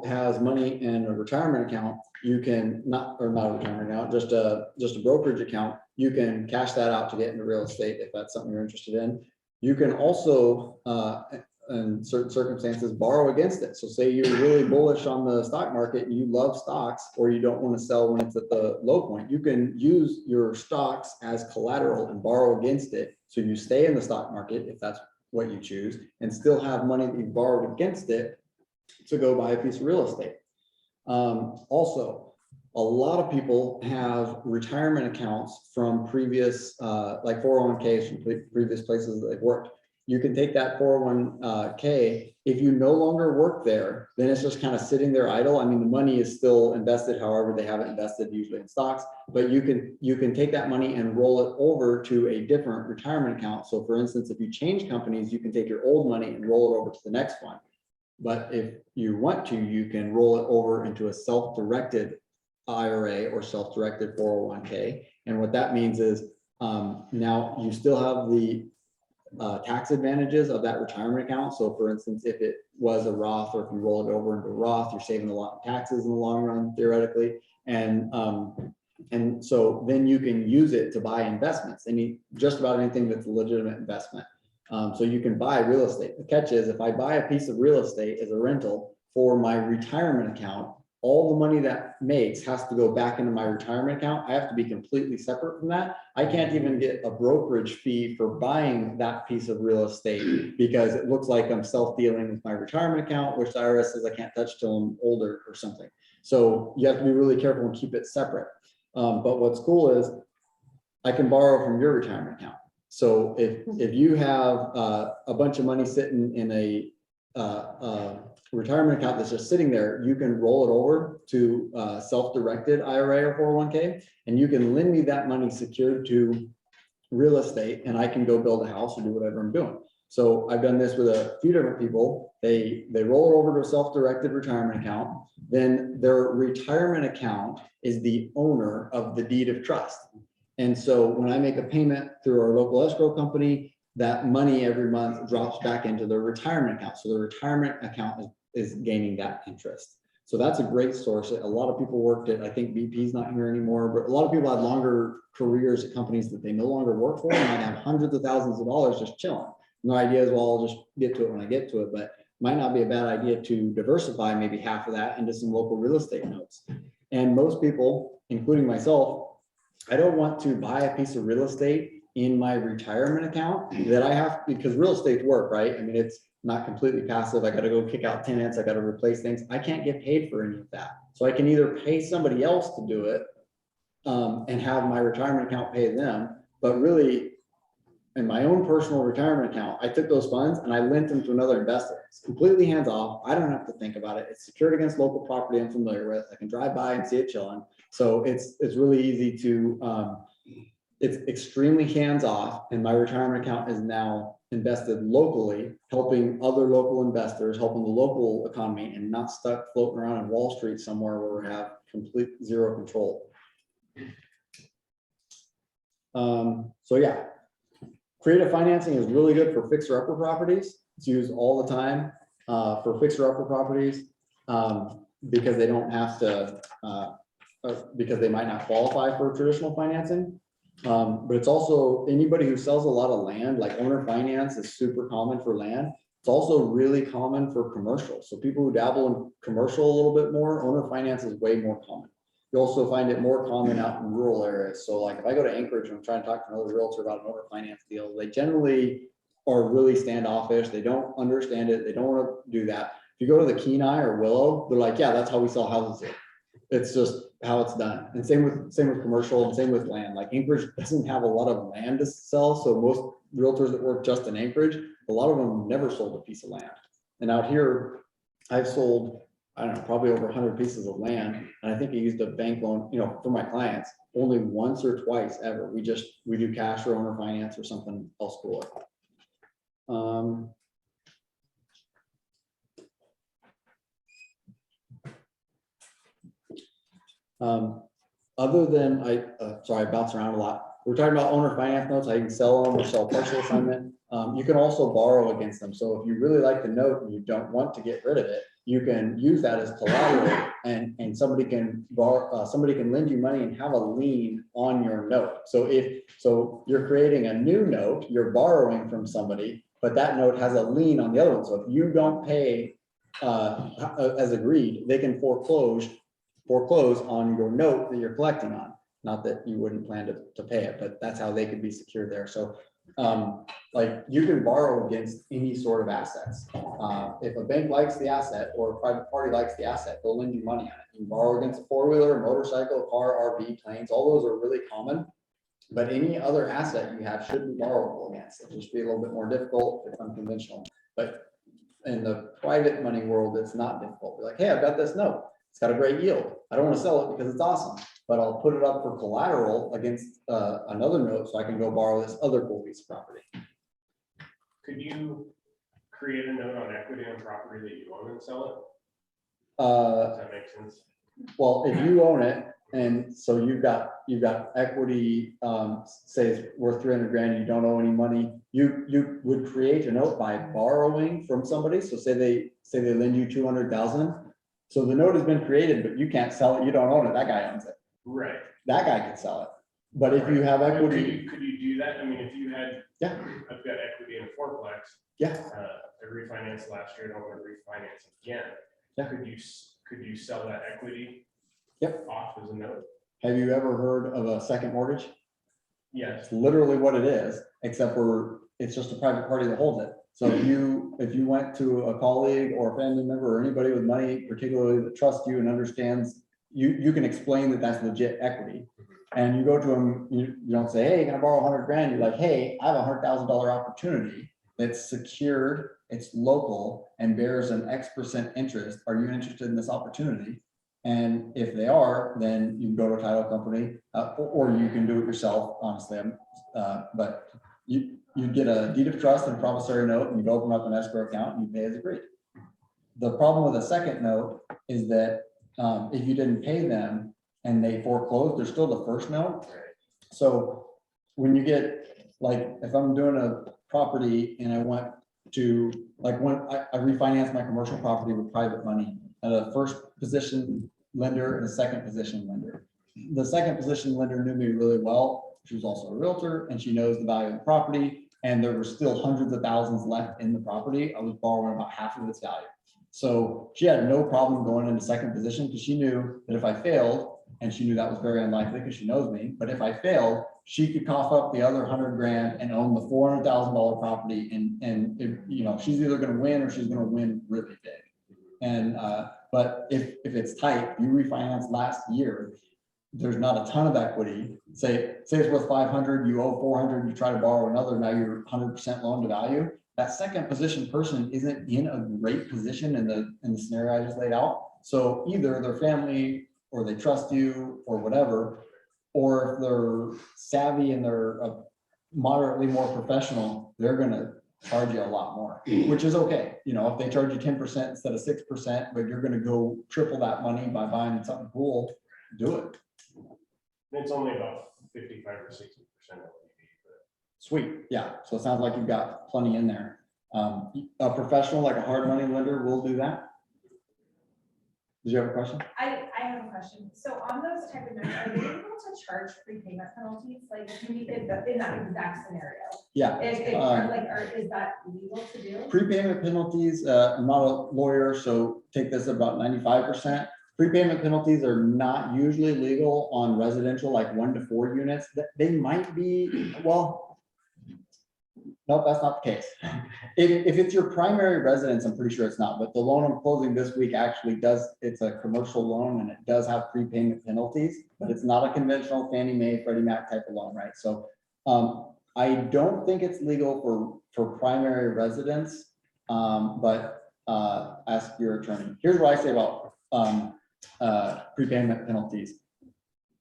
has money in a retirement account, you can not a retirement account, just a brokerage account. You can cash that out to get into real estate if that's something you're interested in. You can also, in certain circumstances, borrow against it. So say you're really bullish on the stock market and you love stocks, or you don't want to sell when it's at the low point, you can use your stocks as collateral and borrow against it. So you stay in the stock market if that's what you choose, and still have money that you borrowed against it to go buy a piece of real estate. Also, a lot of people have retirement accounts from previous, like 401ks from previous places that they've worked. You can take that 401k. If you no longer work there, then it's just kind of sitting there idle. I mean, the money is still invested, however, they haven't invested usually in stocks, but you can take that money and roll it over to a different retirement account. So for instance, if you change companies, you can take your old money and roll it over to the next one. But if you want to, you can roll it over into a self-directed IRA or self-directed 401k. And what that means is now you still have the tax advantages of that retirement account. So for instance, if it was a Roth, or if you roll it over into a Roth, you're saving a lot of taxes in the long run, theoretically. And And so then you can use it to buy investments, just about anything that's a legitimate investment. So you can buy real estate. The catch is if I buy a piece of real estate as a rental for my retirement account, all the money that makes has to go back into my retirement account. I have to be completely separate from that. I can't even get a brokerage fee for buying that piece of real estate because it looks like I'm self-dealing with my retirement account, which the IRS says I can't touch till I'm older or something. So you have to be really careful and keep it separate. But what's cool is I can borrow from your retirement account. So if you have a bunch of money sitting in a retirement account that's just sitting there, you can roll it over to self-directed IRA or 401k, and you can lend me that money secured to real estate, and I can go build a house or do whatever I'm doing. So I've done this with a few different people. They roll it over to a self-directed retirement account. Then their retirement account is the owner of the deed of trust. And so when I make a payment through our local escrow company, that money every month drops back into their retirement account. So the retirement account is gaining that interest. So that's a great source. A lot of people worked at, I think BP's not here anymore, but a lot of people have longer careers at companies that they no longer work for and might have hundreds of thousands of dollars just chilling. No idea is, well, I'll just get to it when I get to it, but might not be a bad idea to diversify maybe half of that into some local real estate notes. And most people, including myself, I don't want to buy a piece of real estate in my retirement account that I have, because real estate's work, right? I mean, it's not completely passive. I got to go kick out tenants. I got to replace things. I can't get paid for any of that. So I can either pay somebody else to do it and have my retirement account pay them, but really in my own personal retirement account, I took those funds and I lent them to another investor. It's completely hands off. I don't have to think about it. It's secured against local property I'm familiar with. I can drive by and see it chilling. So it's really easy to, it's extremely hands off, and my retirement account is now invested locally, helping other local investors, helping the local economy, and not stuck floating around in Wall Street somewhere where we have complete zero control. So yeah, creative financing is really good for fixer-upper properties. It's used all the time for fixer-upper properties because they don't have to, because they might not qualify for traditional financing. But it's also anybody who sells a lot of land, like owner finance is super common for land. It's also really common for commercial. So people who dabble in commercial a little bit more, owner finance is way more common. You also find it more common out in rural areas. So like if I go to Anchorage and I'm trying to talk to another realtor about an owner finance deal, they generally are really standoffish. They don't understand it. They don't want to do that. If you go to the Kenai or Willow, they're like, yeah, that's how we sell houses here. It's just how it's done. And same with commercial and same with land. Like Anchorage doesn't have a lot of land to sell. So most realtors that work just in Anchorage, a lot of them never sold a piece of land. And out here, I've sold, I don't know, probably over 100 pieces of land. And I think I used a bank loan, for my clients only once or twice ever. We do cash or owner finance or something else cool. Other than sorry, I bounce around a lot. We're talking about owner finance notes. I can sell them or sell partial assignment. You can also borrow against them. So if you really like the note and you don't want to get rid of it, you can use that as collateral, and somebody can borrow, somebody can lend you money and have a lien on your note. So so you're creating a new note, you're borrowing from somebody, but that note has a lien on the other one. So if you don't pay as agreed, they can foreclose on your note that you're collecting on. Not that you wouldn't plan to pay it, but that's how they could be secured there. So like you can borrow against any sort of assets. If a bank likes the asset or a private party likes the asset, they'll lend you money on it. You can borrow against a four-wheeler, motorcycle, car, RV, planes. All those are really common. But any other asset you have should be borrowable against. It'll just be a little bit more difficult if unconventional. But in the private money world, it's not difficult. Be like, hey, I've got this note. It's got a great yield. I don't want to sell it because it's awesome, but I'll put it up for collateral against another note so I can go borrow this other cool piece of property. Could you create a note on equity on property that you own and sell it? Does that make sense? Well, if you own it, and so you've got equity, say it's worth 300 grand, you don't owe any money, you would create a note by borrowing from somebody. So say they lend you 200,000. So the note has been created, but you can't sell it. You don't own it. That guy owns it. Right. that guy could sell it. But if you have equity, Could you do that? I mean, if you had, yeah, I've got equity in a fourplex. yeah, I refinanced last year, I don't want to refinance again. Yeah. Could you sell that equity? Yep. Off as a note? have you ever heard of a second mortgage? Yes. It's literally what it is, except for it's just a private party that holds it. So if you went to a colleague or a family member or anybody with money, particularly that trusts you and understands, you can explain that that's legit equity. And you go to them, you don't say, hey, can I borrow 100 grand? You're like, hey, I have a $100,000 opportunity that's secured, it's local and bears an X% interest. Are you interested in this opportunity? And if they are, then you can go to a title company, or you can do it yourself, honestly. But you get a deed of trust and a promissory note, and you open up an escrow account and you pay as agreed. The problem with a second note is that if you didn't pay them and they foreclosed, they're still the first note. So when you get, like, if I'm doing a property and I went to, like, when I refinanced my commercial property with private money at a first position lender and a second position lender. The second position lender knew me really well. She was also a realtor and she knows the value of the property. And there were still hundreds of thousands left in the property. I was borrowing about half of its value. So she had no problem going into second position because she knew that if I failed, and she knew that was very unlikely because she knows me, but if I failed, she could cough up the other 100 grand and own the $400,000 property. And if, you know, she's either going to win or she's going to win really big. And, but if it's tight, you refinance last year, there's not a ton of equity. Say it's worth 500, you owe 400, you try to borrow another, now you're 100% loan to value. That second position person isn't in a great position in the scenario I just laid out. So either their family or they trust you or whatever, or if they're savvy and they're moderately more professional, they're gonna charge you a lot more, which is okay. You know, if they charge you 10% instead of 6%, but you're gonna go triple that money by buying something cool, do it. It's only about 55 or 60% of what you need. Sweet, yeah. So it sounds like you've got plenty in there. A professional like a hard money lender will do that. Did you have a question? I have a question. So on those type of notes, are they able to charge prepayment penalties? Like in that exact scenario? Yeah. Is that legal to do? Prepayment penalties, I'm not a lawyer, so take this about 95%. Prepayment penalties are not usually legal on residential, like 1 to 4 units. They might be, well, nope, that's not the case. If it's your primary residence, I'm pretty sure it's not, but the loan I'm closing this week actually does, it's a commercial loan and it does have prepayment penalties, but it's not a conventional Fannie Mae, Freddie Mac type of loan, right? So I don't think it's legal for primary residence, but ask your attorney. Here's what I say about prepayment penalties.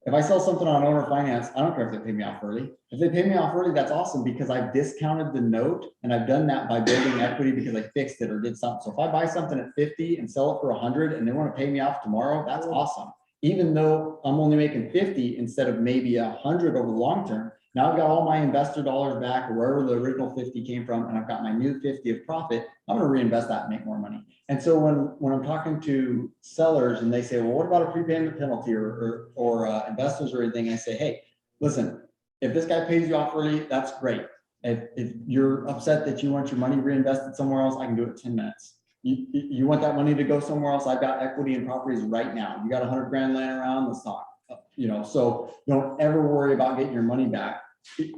If I sell something on owner finance, I don't care if they pay me off early. If they pay me off early, that's awesome because I've discounted the note and I've done that by building equity because I fixed it or did something. So if I buy something at 50 and sell it for 100 and they want to pay me off tomorrow, that's awesome. Even though I'm only making 50 instead of maybe 100 over the long term. Now I've got all my investor dollars back or wherever the original 50 came from, and I've got my new 50 of profit. I'm going to reinvest that and make more money. And so when I'm talking to sellers and they say, well, what about a prepayment penalty or investors or anything? I say, hey, listen, if this guy pays you off early, that's great. If you're upset that you want your money reinvested somewhere else, I can do it in 10 minutes. You want that money to go somewhere else? I've got equity in properties right now. You got 100 grand laying around, let's talk. You know, so don't ever worry about getting your money back.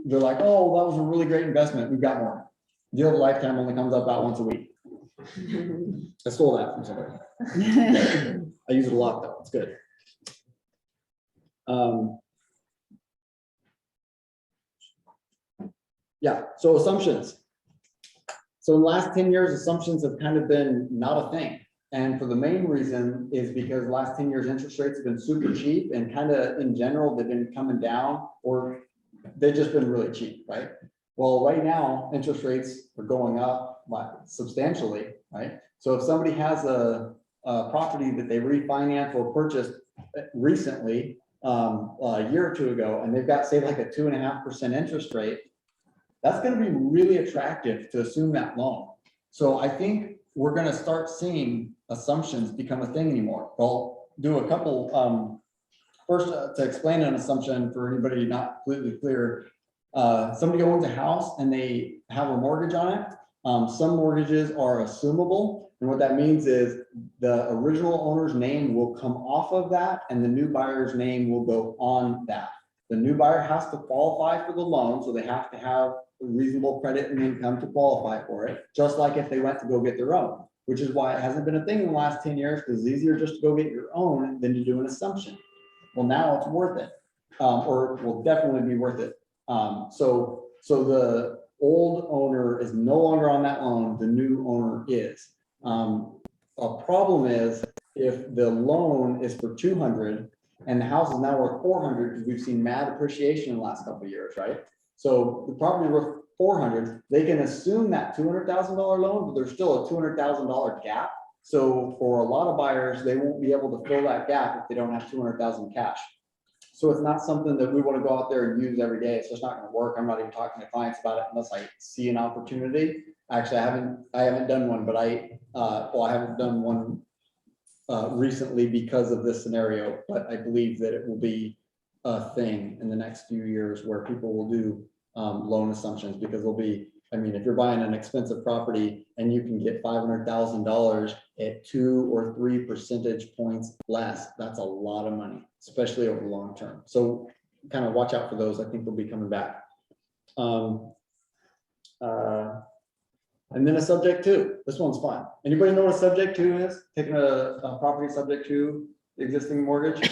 They're like, oh, that was a really great investment. We've got more. Deal of a lifetime only comes up about once a week. I stole that from somebody. I use it a lot though. It's good. Yeah, so assumptions. So in the last 10 years, assumptions have kind of been not a thing. And for the main reason is because the last 10 years, interest rates have been super cheap and kind of in general, they've been coming down or they've just been really cheap, right? Well, right now, interest rates are going up substantially, right? So if somebody has a property that they refinanced or purchased recently, a year or two ago, and they've got, say, like a 2.5% interest rate, that's going to be really attractive to assume that loan. So I think we're going to start seeing assumptions become a thing anymore. Well, do a couple first, to explain an assumption for anybody not completely clear, somebody owns a house and they have a mortgage on it. Some mortgages are assumable, and what that means is the original owner's name will come off of that and the new buyer's name will go on that. The new buyer has to qualify for the loan, so they have to have reasonable credit and income to qualify for it, just like if they went to go get their own, which is why it hasn't been a thing in the last 10 years, because it's easier just to go get your own than to do an assumption. Well, now it's worth it, or will definitely be worth it. So the old owner is no longer on that loan, the new owner is. A problem is if the loan is for 200 and the house is now worth 400, because we've seen mad appreciation in the last couple of years, right? So the property worth 400, they can assume that $200,000 loan, but there's still a $200,000 gap. So for a lot of buyers, they won't be able to fill that gap if they don't have 200,000 cash. So it's not something that we want to go out there and use every day. It's just not going to work. I'm not even talking to clients about it unless I see an opportunity. Actually, I haven't done one, but I haven't done one recently because of this scenario, but I believe that it will be a thing in the next few years where people will do loan assumptions, because there'll be, I mean, if you're buying an expensive property and you can get $500,000 at 2 or 3 percentage points less, that's a lot of money, especially over the long term. So kind of watch out for those. I think they'll be coming back. And then a subject to. This one's fun. Anybody know what a subject to is? Taking a property subject to the existing mortgage.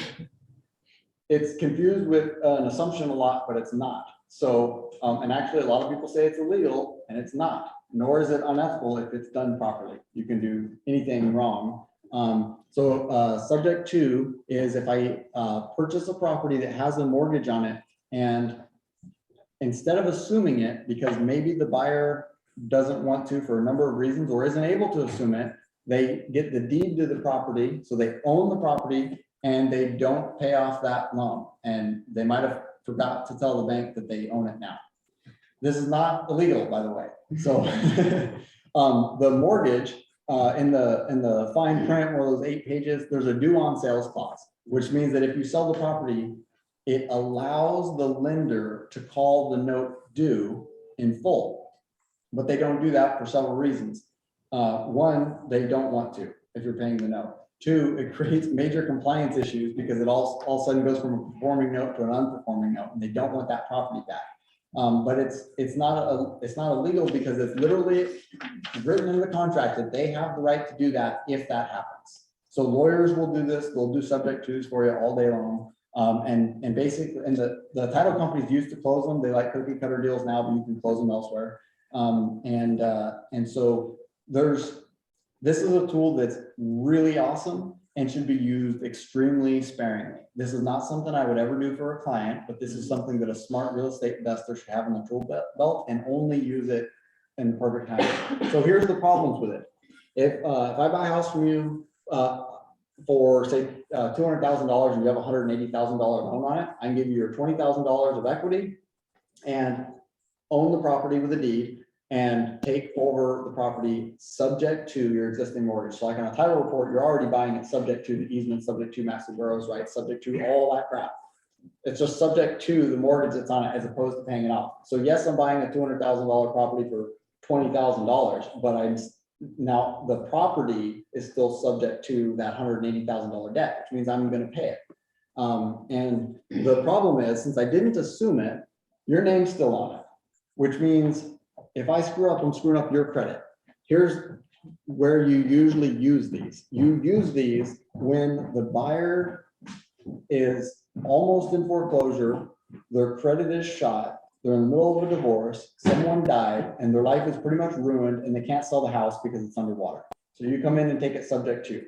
It's confused with an assumption a lot, but it's not. So, and actually a lot of people say it's illegal, and it's not, nor is it unethical if it's done properly. You can do anything wrong. Subject to is if I purchase a property that has a mortgage on it, and instead of assuming it, because maybe the buyer doesn't want to for a number of reasons or isn't able to assume it, they get the deed to the property, so they own the property and they don't pay off that loan. And they might have forgot to tell the bank that they own it now. This is not illegal, by the way. So the mortgage in the fine print, one of those 8 pages, there's a due on sales clause, which means that if you sell the property, it allows the lender to call the note due in full. But they don't do that for several reasons. One, they don't want to if you're paying the note. 2, it creates major compliance issues because it all of a sudden goes from a performing note to an unperforming note, and they don't want that property back. But it's not illegal because it's literally written in the contract that they have the right to do that if that happens. So lawyers will do this. They'll do subject tos for you all day long. And basically, and the title companies used to close them. They like cookie cutter deals now, but you can close them elsewhere. And so this is a tool that's really awesome and should be used extremely sparingly. This is not something I would ever do for a client, but this is something that a smart real estate investor should have in the tool belt and only use it in the perfect time. So here's the problems with it. If I buy a house from you for say $200,000 and you have a $180,000 loan on it, I can give you your $20,000 of equity and own the property with a deed and take over the property subject to your existing mortgage. So like on a title report, you're already buying it subject to the easement, subject to massive boroughs, right? Subject to all that crap. It's just subject to the mortgage that's on it as opposed to paying it off. So yes, I'm buying a $200,000 property for $20,000, but now the property is still subject to that $180,000 debt, which means I'm going to pay it. And the problem is, since I didn't assume it, your name's still on it, which means if I screw up, I'm screwing up your credit. Here's where you usually use these. You use these when the buyer is almost in foreclosure, their credit is shot, they're in the middle of a divorce, someone died, and their life is pretty much ruined, and they can't sell the house because it's underwater. So you come in and take it subject to,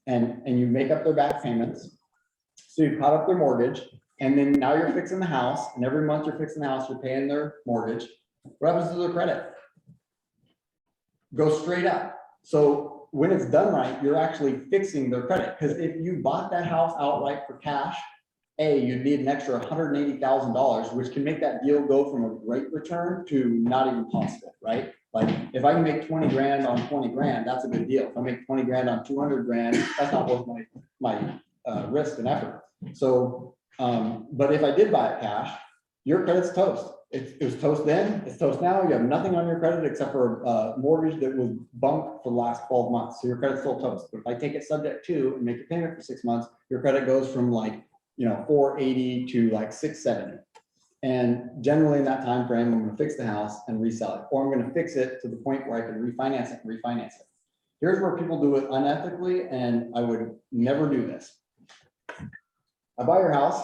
and you make up their back payments. So you've caught up their mortgage, and then now you're fixing the house, and every month you're fixing the house, you're paying their mortgage. What happens to their credit? Go straight up. So when it's done right, you're actually fixing their credit. Because if you bought that house outright for cash, you'd need an extra $180,000, which can make that deal go from a great return to not even possible, right? Like if I can make 20 grand on 20 grand, that's a good deal. If I make 20 grand on 200 grand, that's not worth my risk and effort. So, but if I did buy it cash, your credit's toast. It was toast then, it's toast now. You have nothing on your credit except for a mortgage that was bumped for the last 12 months. So your credit's still toast. But if I take it subject to and make a payment for 6 months, your credit goes from like, 480 to like 670. And generally in that time frame, I'm gonna fix the house and resell it, or I'm gonna fix it to the point where I can refinance it. Here's where people do it unethically, and I would never do this. I buy your house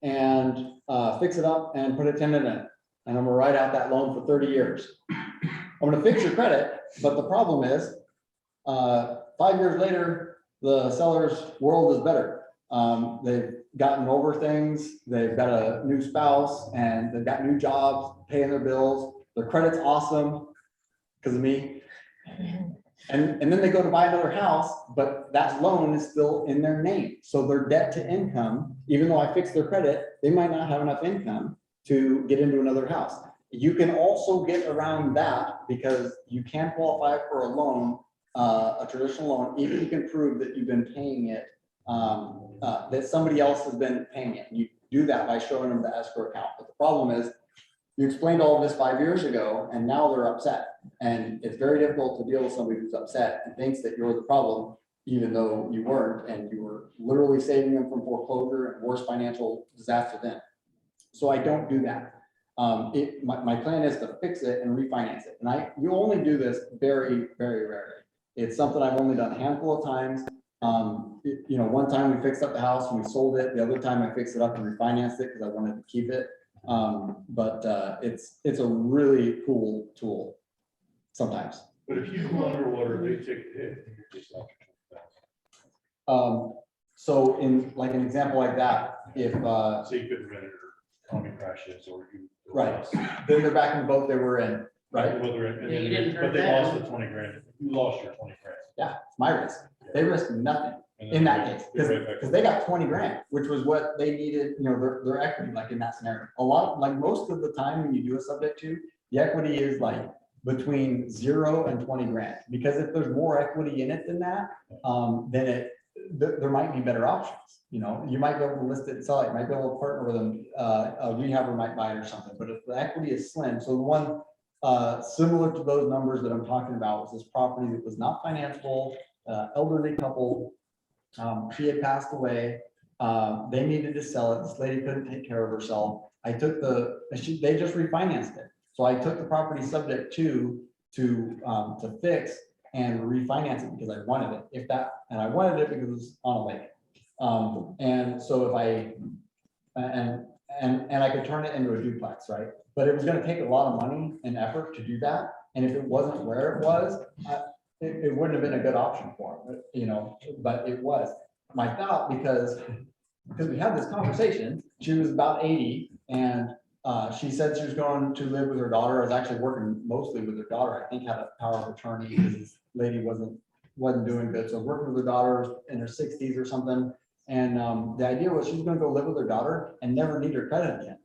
and fix it up and put a tenant in it, and I'm gonna write out that loan for 30 years. I'm gonna fix your credit, but the problem is, 5 years later, the seller's world is better. They've gotten over things, they've got a new spouse, and they've got new jobs, paying their bills, their credit's awesome because of me. And then they go to buy another house, but that loan is still in their name. So their debt to income, even though I fixed their credit, they might not have enough income to get into another house. You can also get around that because you can qualify for a loan, a traditional loan, even if you can prove that you've been paying it, that somebody else has been paying it. You do that by showing them the escrow account. But the problem is, you explained all of this 5 years ago, and now they're upset. And it's very difficult to deal with somebody who's upset and thinks that you're the problem, even though you weren't, and you were literally saving them from foreclosure and worse financial disaster then. So I don't do that. My plan is to fix it and refinance it. And you only do this very, very rarely. It's something I've only done a handful of times. One time we fixed up the house and we sold it. The other time I fixed it up and refinanced it because I wanted to keep it. But it's a really cool tool sometimes. But if you go underwater, they take the hit, and you're just out. So in like an example like that, if, So you couldn't rent it or economy crashes or you. right, then they're back in the boat they were in, right? Well, they're in- and Yeah, you then- didn't But hurt they them. lost the 20 grand. You lost your 20 grand. Yeah, it's my risk. They risked nothing And in then that they're case, right back. because they got 20 grand, which was what they needed, their equity, like in that scenario. Most of the time when you do a subject to, the equity is like between 0 and 20 grand. Because if there's more equity in it than that, then there might be better options. You might be able to list it and sell it, you might be able to partner with them, a rehabber might buy it or something. But if the equity is slim, so the one similar to those numbers that I'm talking about was this property that was not financeable, elderly couple. He had passed away. They needed to sell it. This lady couldn't take care of herself. They just refinanced it. So I took the property subject to fix and refinance it because I wanted it. And I wanted it because it was on a lake. And so and I could turn it into a duplex, right? But it was going to take a lot of money and effort to do that. And if it wasn't where it was, it wouldn't have been a good option for him, but it was. My thought, because we had this conversation, she was about 80 and she said she was going to live with her daughter. I was actually working mostly with her daughter. I think had a power of attorney because this lady wasn't doing good. So working with her daughter in her 60s or something. And the idea was she was going to go live with her daughter and never need her credit again.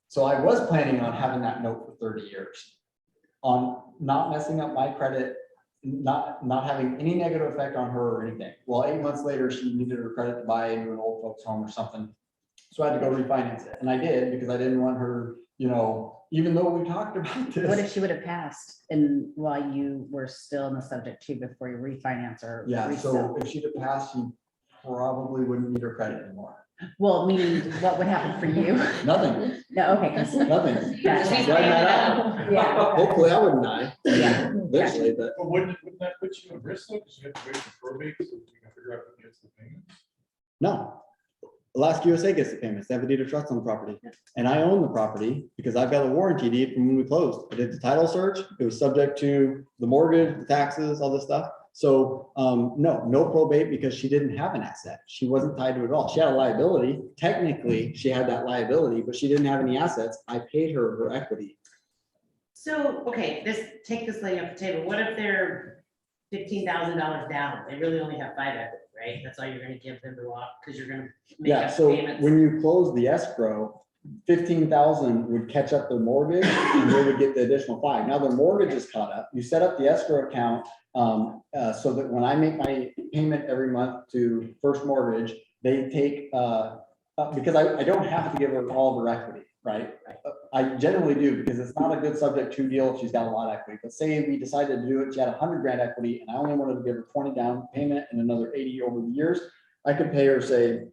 So I was planning on having that note for 30 years on not messing up my credit, not having any negative effect on her or anything. Well, 8 months later, she needed her credit to buy into an old folks home or something. So I had to go refinance it. And I did because I didn't want her, even though we talked about this. What if she would have passed and while you were still in the subject to before you refinance or Yeah, resell? so if she'd have passed, she probably wouldn't need her credit anymore. Well, meaning what would happen for you? Nothing, No, okay. 'cause- nothing. Yeah. She's riding that out. Yeah. Hopefully I wouldn't die Yeah. eventually, but But wouldn't that put you at risk though? Because you have to wait for probate so you can figure out who gets the payments. no. Alaska USA gets the payments. They have a deed of trust on the property. And I own the property because I've got a warranty deed from when we closed. I did the title search. It was subject to the mortgage, the taxes, all this stuff. So no probate because she didn't have an asset. She wasn't tied to it at all. She had a liability. Technically, she had that liability, but she didn't have any assets. I paid her equity. So, okay, take this lady off the table. What if they're $15,000 down? They really only have 5 equity, right? That's all you're gonna give them to walk, because you're gonna make Yeah, up so payments. when you close the escrow, 15,000 would catch up their mortgage and they would get the additional 5. Now their mortgage is caught up. You set up the escrow account so that when I make my payment every month to First Mortgage, they take, because I don't have to give her all of her equity, right? I generally do, because it's not a good subject to deal if she's got a lot of equity. But say we decided to do it, she had 100 grand equity, and I only wanted to give her 20 down payment and another 80 over the years. I could pay her, say,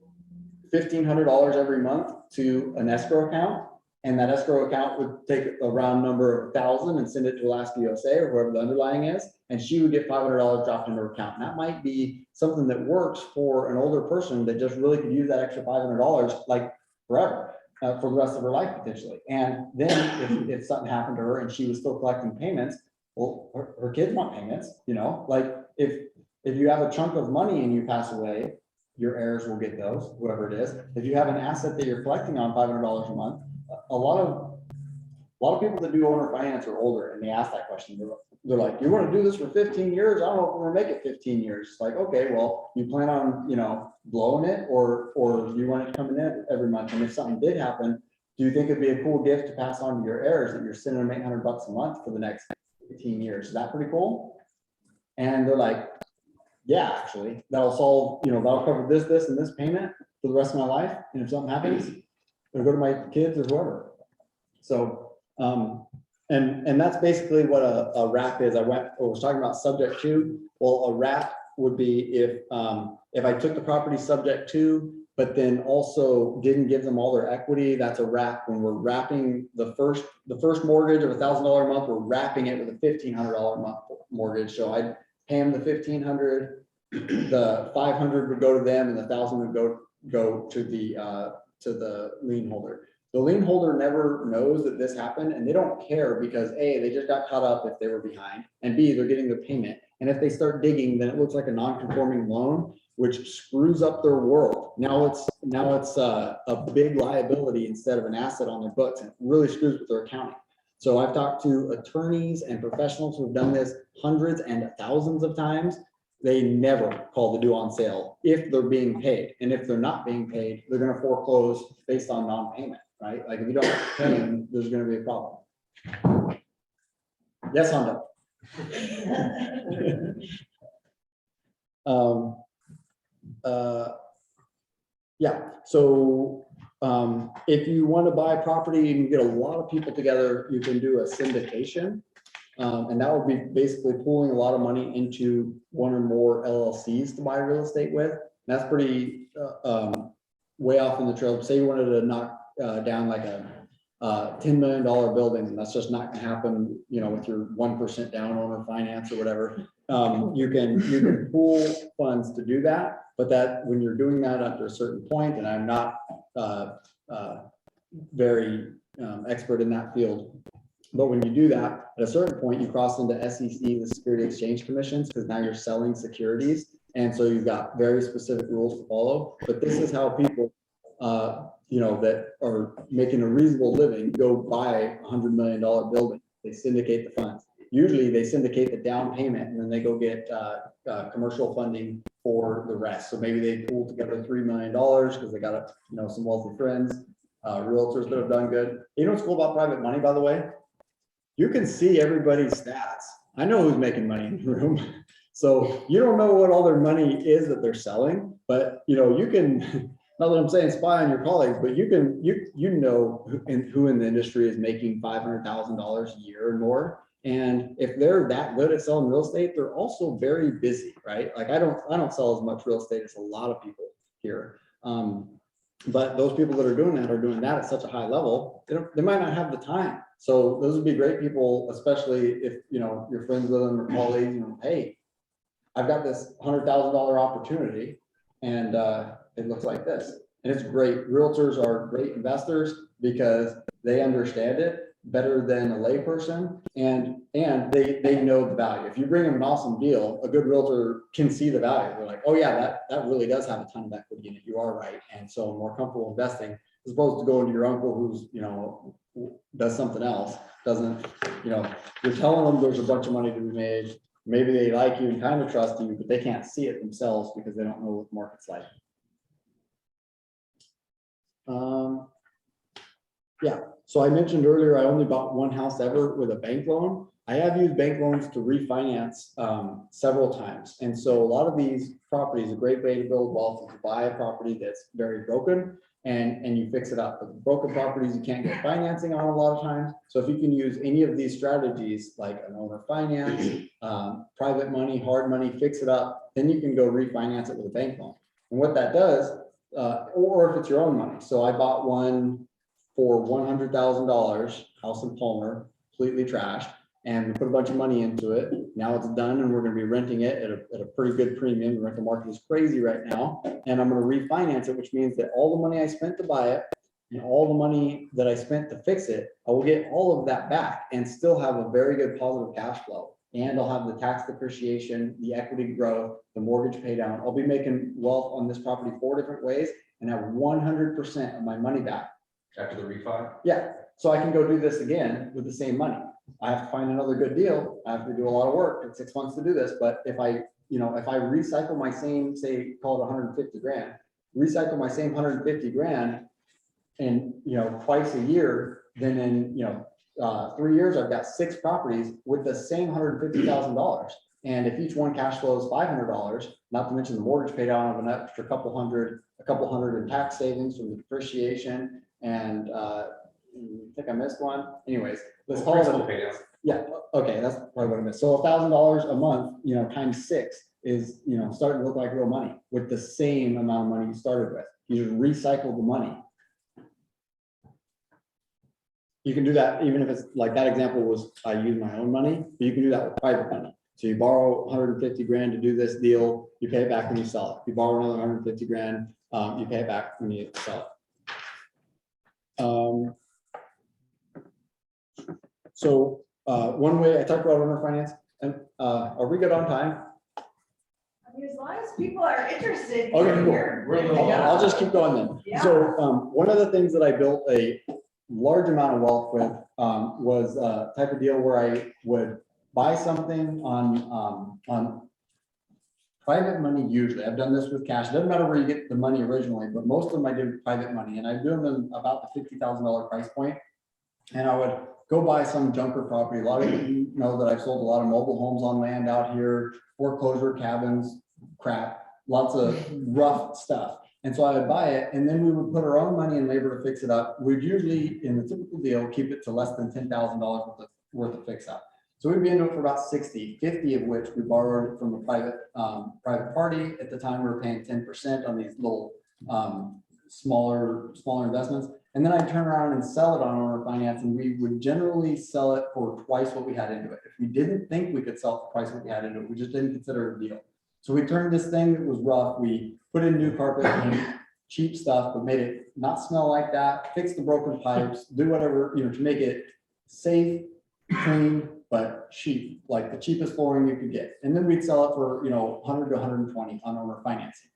$1,500 every month to an escrow account. And that escrow account would take a round number of 1,000 and send it to Alaska USA or whoever the underlying is. And she would get $500 dropped into her account. And that might be something that works for an older person that just really could use that extra $500 like forever, for the rest of her life potentially. And then if something happened to her and she was still collecting payments, well, her kids want payments, you know, like if you have a chunk of money and you pass away, your heirs will get those, whoever it is. If you have an asset that you're collecting on $500 a month, a lot of people that do owner finance are older and they ask that question. They're like, you want to do this for 15 years? I don't know if we're gonna make it 15 years. It's like, okay, well, you plan on, you know, blowing it or you want it coming in every month. And if something did happen, do you think it'd be a cool gift to pass on to your heirs that you're sending them $800 a month for the next 15 years? Is that pretty cool? And they're like, yeah, actually, that'll solve, you know, that'll cover this, this, and this payment for the rest of my life. And if something happens, it'll go to my kids or whoever. So, and that's basically what a wrap is. I was talking about subject to. Well, a wrap would be if I took the property subject to, but then also didn't give them all their equity. That's a wrap. When we're wrapping the first mortgage of $1,000 a month, we're wrapping it with a $1,500 a month mortgage. So I'd pay them the $1,500, the $500 would go to them, and the $1,000 would go to the lien holder. The lien holder never knows that this happened, and they don't care because A, they just got caught up if they were behind, and B, they're getting the payment. And if they start digging, then it looks like a non-conforming loan, which screws up their world. Now it's a big liability instead of an asset on their books, and it really screws with their accounting. So I've talked to attorneys and professionals who've done this hundreds and thousands of times. They never call the due on sale if they're being paid. And if they're not being paid, they're gonna foreclose based on non-payment, right? Like if you don't pay them, there's gonna be a problem. Yes, Honda. Yeah, so if you want to buy property and you get a lot of people together, you can do a syndication. And that would be basically pooling a lot of money into one or more LLCs to buy real estate with. That's pretty way off in the trail. Say you wanted to knock down like a $10 million building, and that's just not gonna happen, you know, with your 1% down owner finance or whatever. You can pool funds to do that, but that when you're doing that after a certain point, and I'm not very expert in that field, but when you do that, at a certain point, you cross into SEC, the Security Exchange Commissions, because now you're selling securities. And so you've got very specific rules to follow. But this is how people, you know, that are making a reasonable living go buy a $100 million building. They syndicate the funds. Usually they syndicate the down payment and then they go get commercial funding for the rest. So maybe they pool together $3 million because they got some wealthy friends, realtors that have done good. You know what's cool about private money, by the way? You can see everybody's stats. I know who's making money in the room. So you don't know what all their money is that they're selling, but you can, not that I'm saying spy on your colleagues, but you can, you know who in the industry is making $500,000 a year or more. And if they're that good at selling real estate, they're also very busy, right? Like I don't sell as much real estate as a lot of people here. But those people that are doing that at such a high level, they might not have the time. So those would be great people, especially if you're friends with them or colleagues. Hey, I've got this $100,000 opportunity, and it looks like this, and it's great. Realtors are great investors because they understand it better than a layperson, and they know the value. If you bring them an awesome deal, a good realtor can see the value. They're like, oh yeah, that really does have a ton of equity in it. You are right, and so I'm more comfortable investing as opposed to going to your uncle who's does something else. Doesn't you're telling them there's a bunch of money to be made. Maybe they like you and kind of trust you, but they can't see it themselves because they don't know what the market's like. So I mentioned earlier, I only bought one house ever with a bank loan. I have used bank loans to refinance several times. And so a lot of these properties, a great way to build wealth is to buy a property that's very broken and you fix it up. But broken properties, you can't get financing on a lot of times. So if you can use any of these strategies like an owner finance, private money, hard money, fix it up, then you can go refinance it with a bank loan. And what that does, or if it's your own money. So I bought one for $100,000, house in Palmer, completely trashed, and we put a bunch of money into it. Now it's done, and we're gonna be renting it at a pretty good premium. The rental market is crazy right now, and I'm gonna refinance it, which means that all the money I spent to buy it and all the money that I spent to fix it, I will get all of that back and still have a very good positive cash flow. And I'll have the tax depreciation, the equity growth, the mortgage pay down. I'll be making wealth on this property 4 different ways and have 100% of my money back. After the refi? Yeah, so I can go do this again with the same money. I have to find another good deal. I have to do a lot of work. It's 6 months to do this, but if I recycle my same, say, call it 150 grand, recycle my same 150 grand and, twice a year, then in, 3 years, I've got 6 properties with the same $150,000. And if each one cash flows $500, not to mention the mortgage pay down of an extra couple hundred in tax savings from the depreciation. And I think I missed one. Anyways, let's call it. Pay down. Yeah, okay, that's probably what I missed. So $1,000 a month, times 6 is, starting to look like real money with the same amount of money you started with. You just recycle the money. You can do that even if it's like that example was, I use my own money, but you can do that with private money. So you borrow 150 grand to do this deal, you pay it back when you sell it. You borrow another 150 grand, you pay it back when you sell it. So one way I talked about owner finance, and are we good on time? I mean, as long as people are interested. Okay, cool. We're a little- I'll just keep going then. Yeah. So one of the things that I built a large amount of wealth with was a type of deal where I would buy something on private money. Usually I've done this with cash. It doesn't matter where you get the money originally, but most of them I did with private money, and I do them in about the $50,000 price point. And I would go buy some junker property. A lot of you know that I've sold a lot of mobile homes on land out here, foreclosure cabins, crap, lots of rough stuff. And so I would buy it, and then we would put our own money and labor to fix it up. We'd usually, in the typical deal, keep it to less than $10,000 worth of fix up. So we'd be into it for about 60, 50 of which we borrowed from a private party. At the time, we were paying 10% on these little smaller investments. And then I'd turn around and sell it on owner finance, and we would generally sell it for twice what we had into it. If we didn't think we could sell it for twice what we had into it, we just didn't consider it a deal. So we turned this thing that was rough, we put in new carpet, cheap stuff, but made it not smell like that, fix the broken pipes, do whatever, to make it safe, clean, but cheap, like the cheapest flooring you could get. And then we'd sell it for, 100 to 120 on owner financing.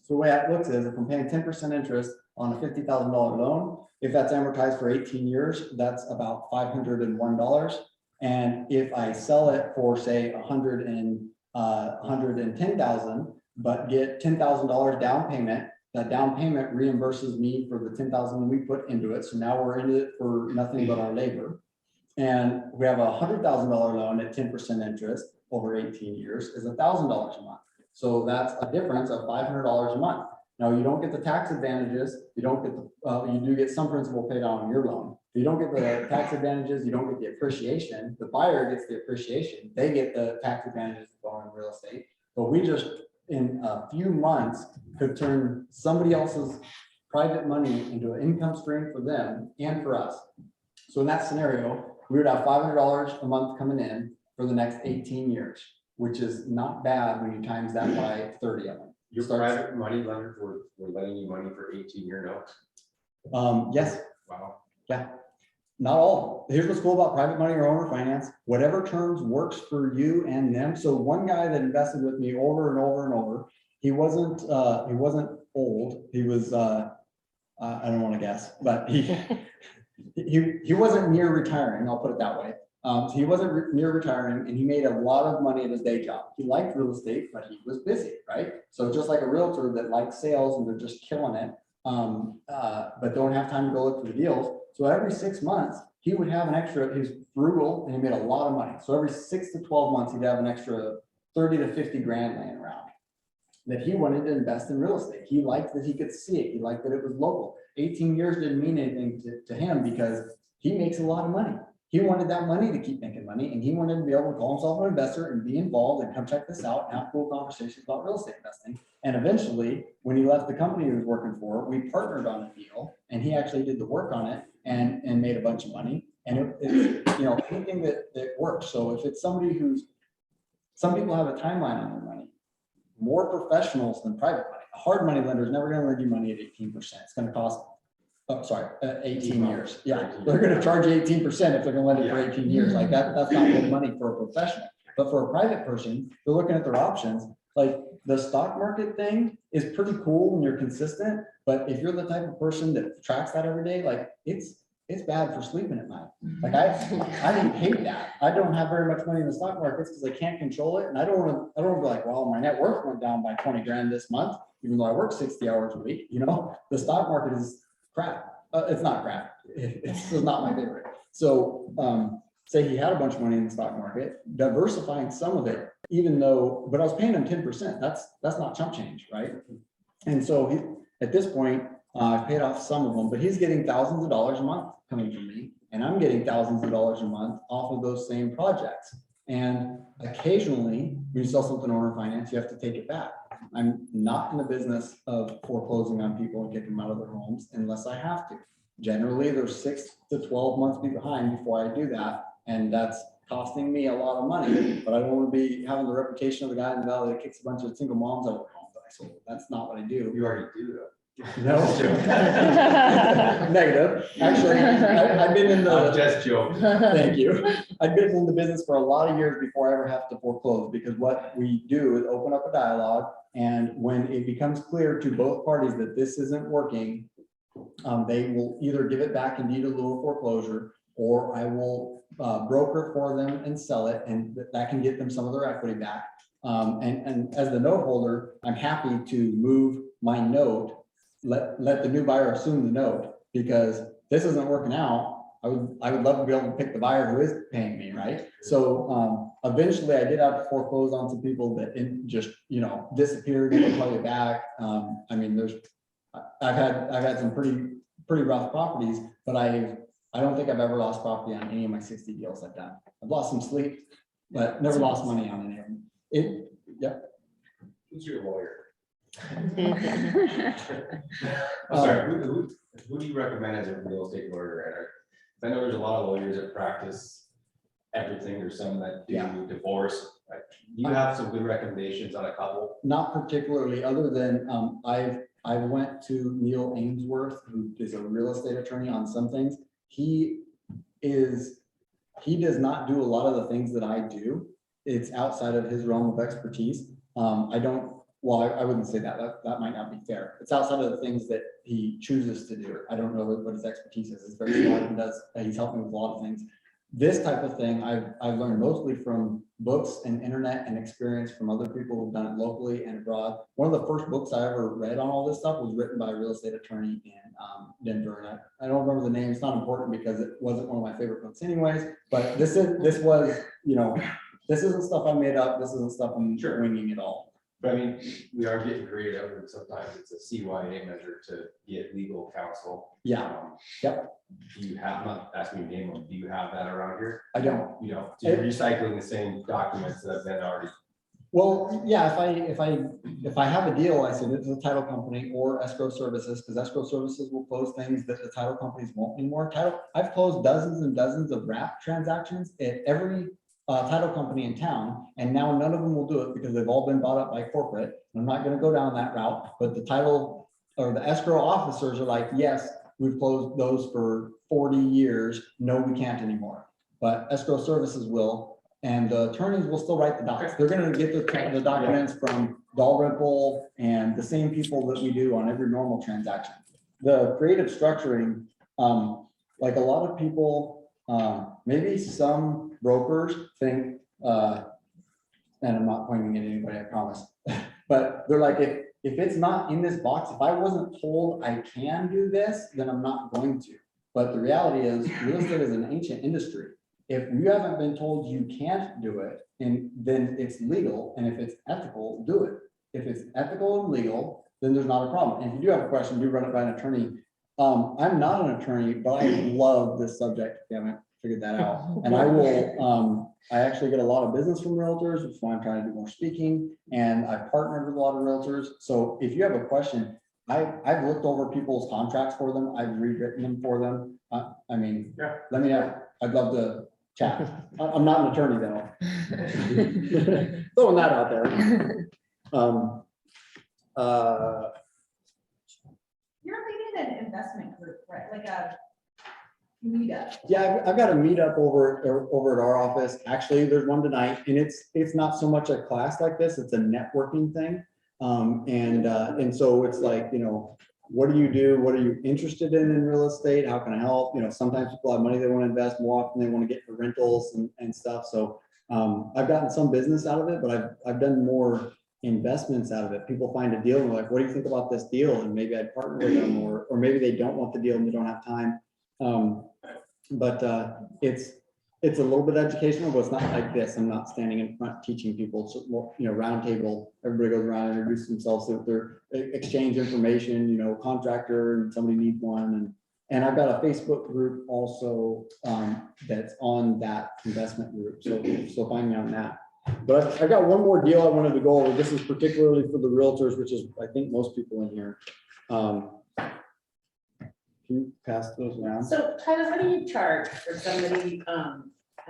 So the way it looks is if I'm paying 10% interest on a $50,000 loan, if that's amortized for 18 years, that's about $501. And if I sell it for say 110,000, but get $10,000 down payment, that down payment reimburses me for the 10,000 we put into it. So now we're in it for nothing but our labor. And we have a $100,000 loan at 10% interest over 18 years is $1,000 a month. So that's a difference of $500 a month. Now you don't get the tax advantages. You don't get the, you do get some principal paid down on your loan. You don't get the tax advantages. You don't get the appreciation. The buyer gets the appreciation. They get the tax advantages of owning real estate. But we just, in a few months, could turn somebody else's private money into an income stream for them and for us. So in that scenario, we would have $500 a month coming in for the next 18 years, which is not bad when you times that by 30 of them. Your private money lenders were lending you money for 18-year notes? Yes. Wow. Yeah. Not all. Here's what's cool about private money or owner finance. Whatever terms works for you and them. So one guy that invested with me over and over and over, he wasn't old. He was I don't want to guess, but he wasn't near retiring. I'll put it that way. He wasn't near retiring, and he made a lot of money at his day job. He liked real estate, but he was busy, right? So just like a realtor that likes sales and they're just killing it, but don't have time to go look for the deals. So every 6 months, he would have an extra, he was frugal and he made a lot of money. So every 6 to 12 months, he'd have an extra 30 to 50 grand laying around that he wanted to invest in real estate. He liked that he could see it. He liked that it was local. 18 years didn't mean anything to him because he makes a lot of money. He wanted that money to keep making money, and he wanted to be able to call himself an investor and be involved and come check this out and have cool conversations about real estate investing. And eventually, when he left the company he was working for, we partnered on a deal, and he actually did the work on it and made a bunch of money. And it's, you know, anything that works. So if it's somebody some people have a timeline on their money, more professionals than private money. A hard money lender is never going to lend you money at 18%. It's going to cost, 18 years. Yeah, they're going to charge you 18% if they're going to lend it for 18 years. Like that's not good money for a professional. But for a private person, they're looking at their options. Like the stock market thing is pretty cool when you're consistent. But if you're the type of person that tracks that every day, like it's bad for sleeping at night. Like I hate that. I don't have very much money in the stock markets because I can't control it. And I don't want to be like, well, my net worth went down by 20 grand this month, even though I work 60 hours a week. You know, the stock market is crap. It's not crap. It's still not my favorite. So say he had a bunch of money in the stock market, diversifying some of it, but I was paying him 10%. That's not chump change, right? And so at this point, I've paid off some of them, but he's getting thousands of dollars a month coming from me, and I'm getting thousands of dollars a month off of those same projects. And occasionally, when you sell something owner finance, you have to take it back. I'm not in the business of foreclosing on people and kicking them out of their homes unless I have to. Generally, there's 6 to 12 months behind before I do that, and that's costing me a lot of money. But I don't want to be having the reputation of the guy in the valley that kicks a bunch of single moms out of their homes that I sold. That's not what I do. You already do though. No. Negative. Actually, I've been in I'm the, just joking. thank you. I've been in the business for a lot of years before I ever have to foreclose, because what we do is open up a dialogue. And when it becomes clear to both parties that this isn't working, they will either give it back in deed of lieu of foreclosure, or I will broker it for them and sell it, and that can get them some of their equity back. And as the note holder, I'm happy to move my note, let the new buyer assume the note, because this isn't working out. I would love to be able to pick the buyer who is paying me, right? So eventually I did have to foreclose on some people that just, disappeared, never call you back. I mean, I've had some pretty rough properties, but I don't think I've ever lost property on any of my 60 deals I've done. I've lost some sleep, but never lost money on any of them. Who's your lawyer? Um, Sorry, who do you recommend as a real estate lawyer? I know there's a lot of lawyers that practice everything. There's some that do divorce. Like, do you have some good recommendations on a couple? Not particularly, other than I went to Neil Ainsworth, who is a real estate attorney on some things. He does not do a lot of the things that I do. It's outside of his realm of expertise. I wouldn't say that. That might not be fair. It's outside of the things that he chooses to do. I don't know what his expertise is. It's very smart. He's helped me with a lot of things. This type of thing I've learned mostly from books and internet and experience from other people who've done it locally and abroad. One of the first books I ever read on all this stuff was written by a real estate attorney in Denver. And I don't remember the name. It's not important because it wasn't one of my favorite books anyways. But this was, this isn't stuff I made up. This isn't stuff I'm winging at all. But I mean, we are getting creative, and sometimes it's a CYA measure to get legal counsel. Yeah. Yep. Do you have, I'm not asking you to name them, do you have that around here? I don't. So you're recycling the same documents that have been already. Well, yeah, if I have a deal, I send it to the title company or escrow services, because escrow services will close things that the title companies won't anymore. I've closed dozens and dozens of wrap transactions at every title company in town, and now none of them will do it because they've all been bought up by corporate. I'm not going to go down that route, but the title or the escrow officers are like, yes, we've closed those for 40 years. No, we can't anymore. But escrow services will, and the attorneys will still write the docs. They're going to get the documents from Dalrymple and the same people that we do on every normal transaction. The creative structuring, like a lot of people, maybe some brokers think, and I'm not pointing at anybody, I promise, but they're like, if it's not in this box, if I wasn't told I can do this, then I'm not going to. But the reality is, real estate is an ancient industry. If you haven't been told you can't do it, and then it's legal, and if it's ethical, do it. If it's ethical and legal, then there's not a problem. And if you do have a question, do run it by an attorney. I'm not an attorney, but I love this subject, if you haven't figured that out. And I will, I actually get a lot of business from realtors, which is why I'm trying to do more speaking, and I've partnered with a lot of realtors. So if you have a question, I've looked over people's contracts for them, I've rewritten them for them. I mean, let me know, I'd love to chat. I'm not an attorney though. Throwing that out there. You're leading an investment group, right? Like a meetup. Yeah, I've got a meetup over at our office. Actually, there's one tonight, and it's not so much a class like this, it's a networking thing. And so it's like, you know, what do you do? What are you interested in real estate? How can I help? You know, sometimes people have money they want to invest, more often they want to get for rentals and stuff. So I've gotten some business out of it, but I've done more investments out of it. People find a deal and they're like, what do you think about this deal? And maybe I'd partner with them, or maybe they don't want the deal and they don't have time. But it's a little bit educational, but it's not like this. I'm not standing in front teaching people. It's more, you know, round table. Everybody goes around and introduce themselves, so they're exchange information, you know, contractor and somebody needs one. And I've got a Facebook group also that's on that investment group. So find me on that. But I've got one more deal I wanted to go over. This is particularly for the realtors, which is, I think, most people in here. Can you pass those around? So Tyler, what do you charge for somebody, I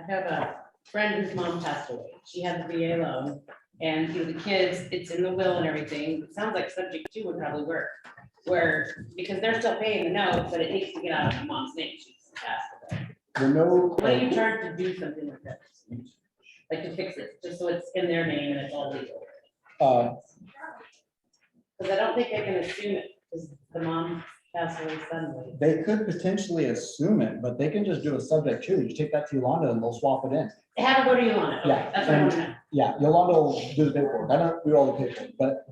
have a friend whose mom passed away, she had the VA loan, and you know, the kids, it's in the will and everything, it sounds like subject to would probably work. Where, because they're still paying the note, but it needs to get out of the mom's name, she's passed away. What do you charge to do something like that? Like to fix it, just so it's in their name and it's all legal? Because I don't think they can assume it, because the mom passed away suddenly. They could potentially assume it, but they can just do a subject to. You take that to Yolanda and they'll swap it in. Have it go to Yolanda, okay, Yeah, that's what I want to know. Yeah, Yolanda will do the paperwork. I don't do all the paperwork, but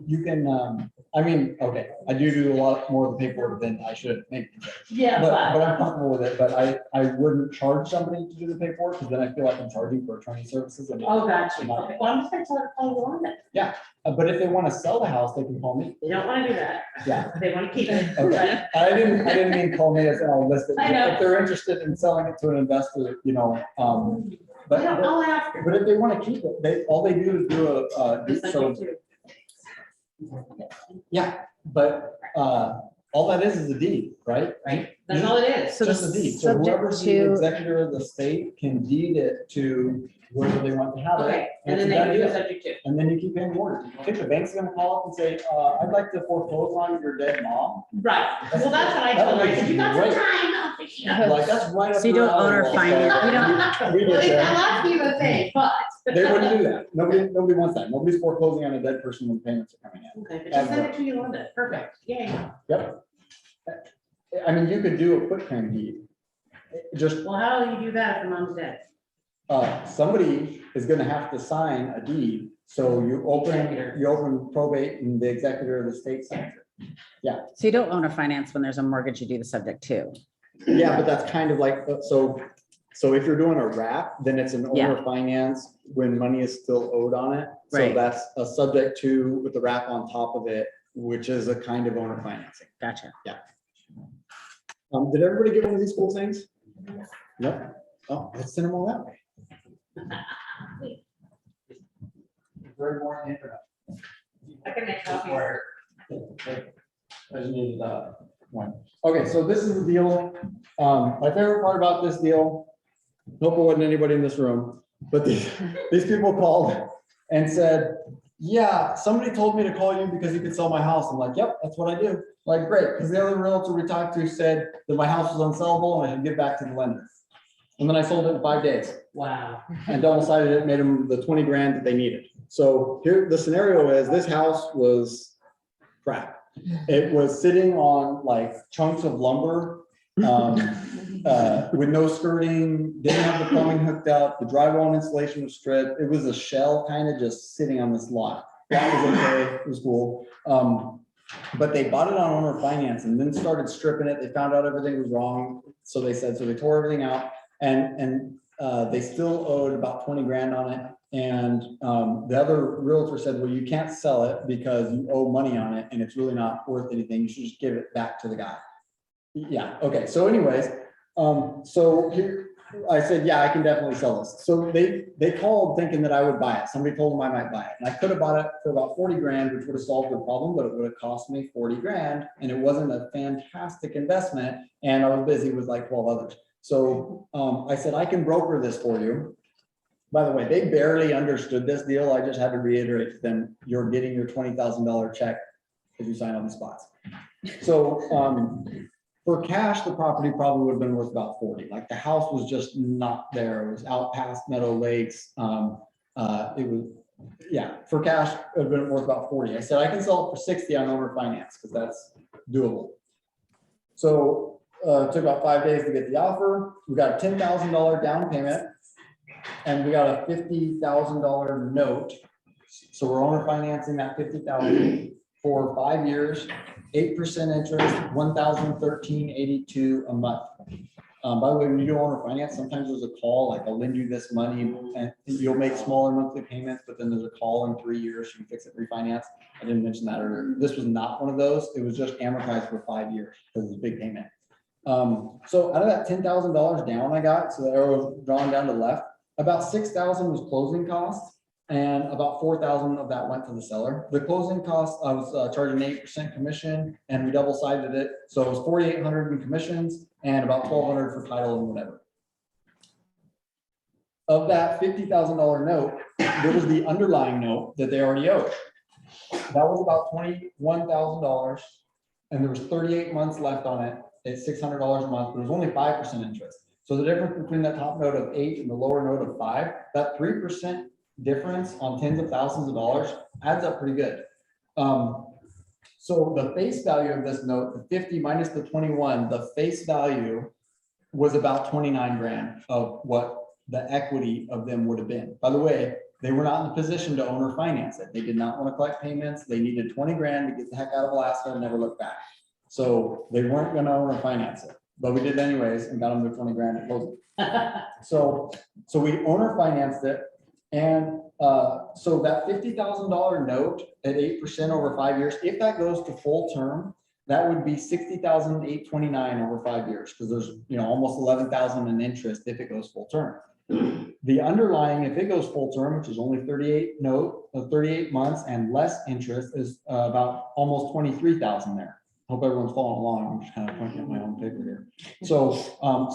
you can, I mean, okay, I do a lot more of the paperwork than I should, maybe. Yeah, But I'm comfortable with it, but I wouldn't charge somebody to do the paperwork, because then I feel like I'm charging for attorney services. And oh, gotcha, okay, well, I'm just gonna tell her to call Yolanda. But if they want to sell the house, they can call me. They don't want to do that. Yeah. They want to keep it. Okay. I didn't mean call me as I'll list it. I know. If they're interested in selling it to an investor, you know, but I'll ask her. but if they want to keep it, all they do is do a Just so, like you yeah, but all that is a deed, right? Right, that's all it is. So Just a deed. So subject whoever's the to- executor of the state can deed it to wherever they want to have it. Okay, and It's then a they can done do a deal. subject to. And then you keep paying mortgage. I think the bank's gonna call up and say, I'd like to foreclose on your dead mom. Right, well, that's what I told her, I said, you got some Great. time, I'll fix it up. Like, that's right up. So you don't your alley, own or Walt. finance- you don't- We Well, get it's there. a lot of people say, but. They wouldn't do that. Nobody wants that. Nobody's foreclosing on a dead person when payments are coming in. Okay, but just send it to Yolanda, perfect, yay. Yep. I mean, you could do a quick claim deed. Just, Well, how do you do that if the mom's dead? somebody is gonna have to sign a deed. So you open probate and the executor of the state signs it. So you don't own or finance when there's a mortgage, you do the subject to. Yeah, but that's kind of like, so if you're doing a wrap, then it's an Yeah. owner finance when money is still owed on it. So Right. that's a subject to with the wrap on top of it, which is a kind of owner financing. Gotcha. Did everybody get one of these cool things? Nope. Oh, let's send them all that way. Very more on the internet. I can make copies. I just needed one. Okay, so this is the deal. My favorite part about this deal, hope it wasn't anybody in this room, but these people called and said, yeah, somebody told me to call you because you could sell my house. I'm like, yep, that's what I do. Like, great, because the other realtor we talked to said that my house was unsellable and I should give back to the lender. And then I sold it in 5 days Wow. and double-sided it, made them the 20 grand that they needed. So here, the scenario is this house was crap. It was sitting on like chunks of lumber with no skirting, didn't have the plumbing hooked up, the drywall and insulation was stripped. It was a shell kind of just sitting on this lot. That was okay, it was cool. But they bought it on owner finance and then started stripping it. They found out everything was wrong. So they tore everything out and they still owed about 20 grand on it. And the other realtor said, well, you can't sell it because you owe money on it and it's really not worth anything. You should just give it back to the guy. Yeah, okay. So anyways, so here I said, yeah, I can definitely sell this. So they called thinking that I would buy it. Somebody told them I might buy it. And I could have bought it for about 40 grand, which would have solved the problem, but it would have cost me 40 grand. And it wasn't a fantastic investment. And I was busy with like 12 others. So I said, I can broker this for you. By the way, they barely understood this deal. I just had to reiterate to them, you're getting your $20,000 check if you sign on the spots. So for cash, the property probably would have been worth about 40. Like the house was just not there. It was out past Meadow Lakes. It was, yeah, for cash, it would have been worth about 40. I said, I can sell it for 60 on owner finance because that's doable. So it took about 5 days to get the offer. We got a $10,000 down payment and we got a $50,000 note. So we're owner financing that 50,000 for 5 years. 8% interest, $1,013.82 a month. By the way, when you do owner finance, sometimes there's a call, like I'll lend you this money and you'll make smaller monthly payments, but then there's a call in 3 years, you can fix it, refinance. I didn't mention that earlier. This was not one of those. It was just amortized for 5 years because it's a big payment. So out of that $10,000 down I got, so the arrow was drawn down to the left, about 6,000 was closing costs. And about 4,000 of that went to the seller. The closing costs, I was charging 8% commission and we double-sided it. So it was 4,800 in commissions and about 1,200 for title and whatever. Of that $50,000 note, there was the underlying note that they already owed. That was about $21,000 and there was 38 months left on it at $600 a month. There was only 5% interest. So the difference between that top note of 8 and the lower note of 5, that 3% difference on tens of thousands of dollars adds up pretty good. So the face value of this note, the 50 minus the 21, the face value was about 29 grand of what the equity of them would have been. By the way, they were not in the position to own or finance it. They did not want to collect payments. They needed 20 grand to get the heck out of Alaska and never look back. So they weren't going to own or finance it, but we did anyways and got them their 20 grand at closing. So we owner financed it. And so that $50,000 note at 8% over 5 years, if that goes to full term, that would be $60,829 over 5 years because there's almost $11,000 in interest if it goes full term. The underlying, if it goes full term, which is only 38 months and less interest, is about almost 23,000 there. Hope everyone's following along. I'm just kind of pointing at my own paper here. So,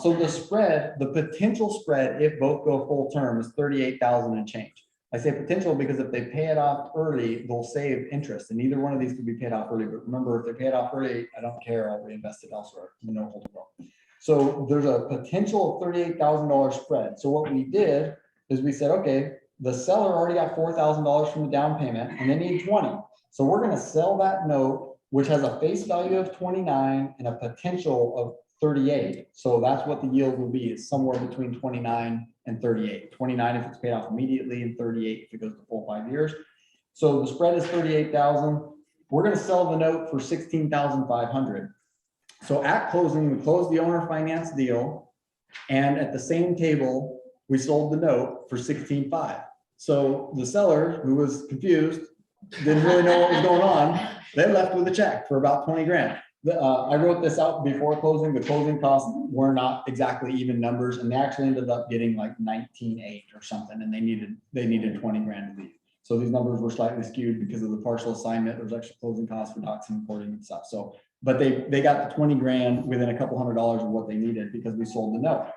so the spread, the potential spread, if both go full term, is 38,000 and change. I say potential because if they pay it off early, they'll save interest, and either one of these could be paid off early. But remember, if they pay it off early, I don't care. I'll reinvest it elsewhere. No hold well. So there's a potential of $38,000 spread. So what we did is we said, okay, the seller already got $4,000 from the down payment, and they need 20. So we're going to sell that note, which has a face value of 29 and a potential of 38. So that's what the yield will be, is somewhere between 29 and 38. 29 if it's paid off immediately and 38 if it goes to full 5 years. So the spread is 38,000. We're going to sell the note for 16,500. So at closing, we closed the owner finance deal, and at the same table, we sold the note for 16,500. So the seller, who was confused, didn't really know what was going on, they left with a check for about 20 grand. I wrote this out before closing. The closing costs were not exactly even numbers, and they actually ended up getting like 19.8 or something, and they needed 20 grand to leave. So these numbers were slightly skewed because of the partial assignment. There's extra closing costs for docs and reporting and stuff. So, but they got the 20 grand within a couple $100 of what they needed because we sold the note.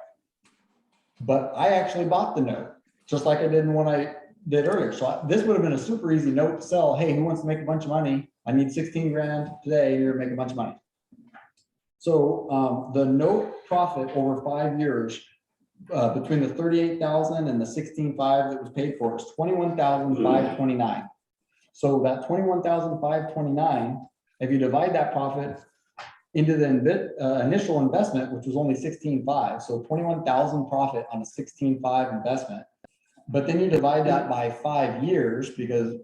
But I actually bought the note, just like I did when I did earlier. So this would have been a super easy note to sell. Hey, who wants to make a bunch of money? I need 16 grand today, you're gonna make a bunch of money. So the note profit over 5 years between the 38,000 and the 16,500 that was paid for is 21,529. So that 21,529, if you divide that profit into the initial investment, which was only 16,500, so 21,000 profit on a 16,500 investment. But then you divide that by 5 years because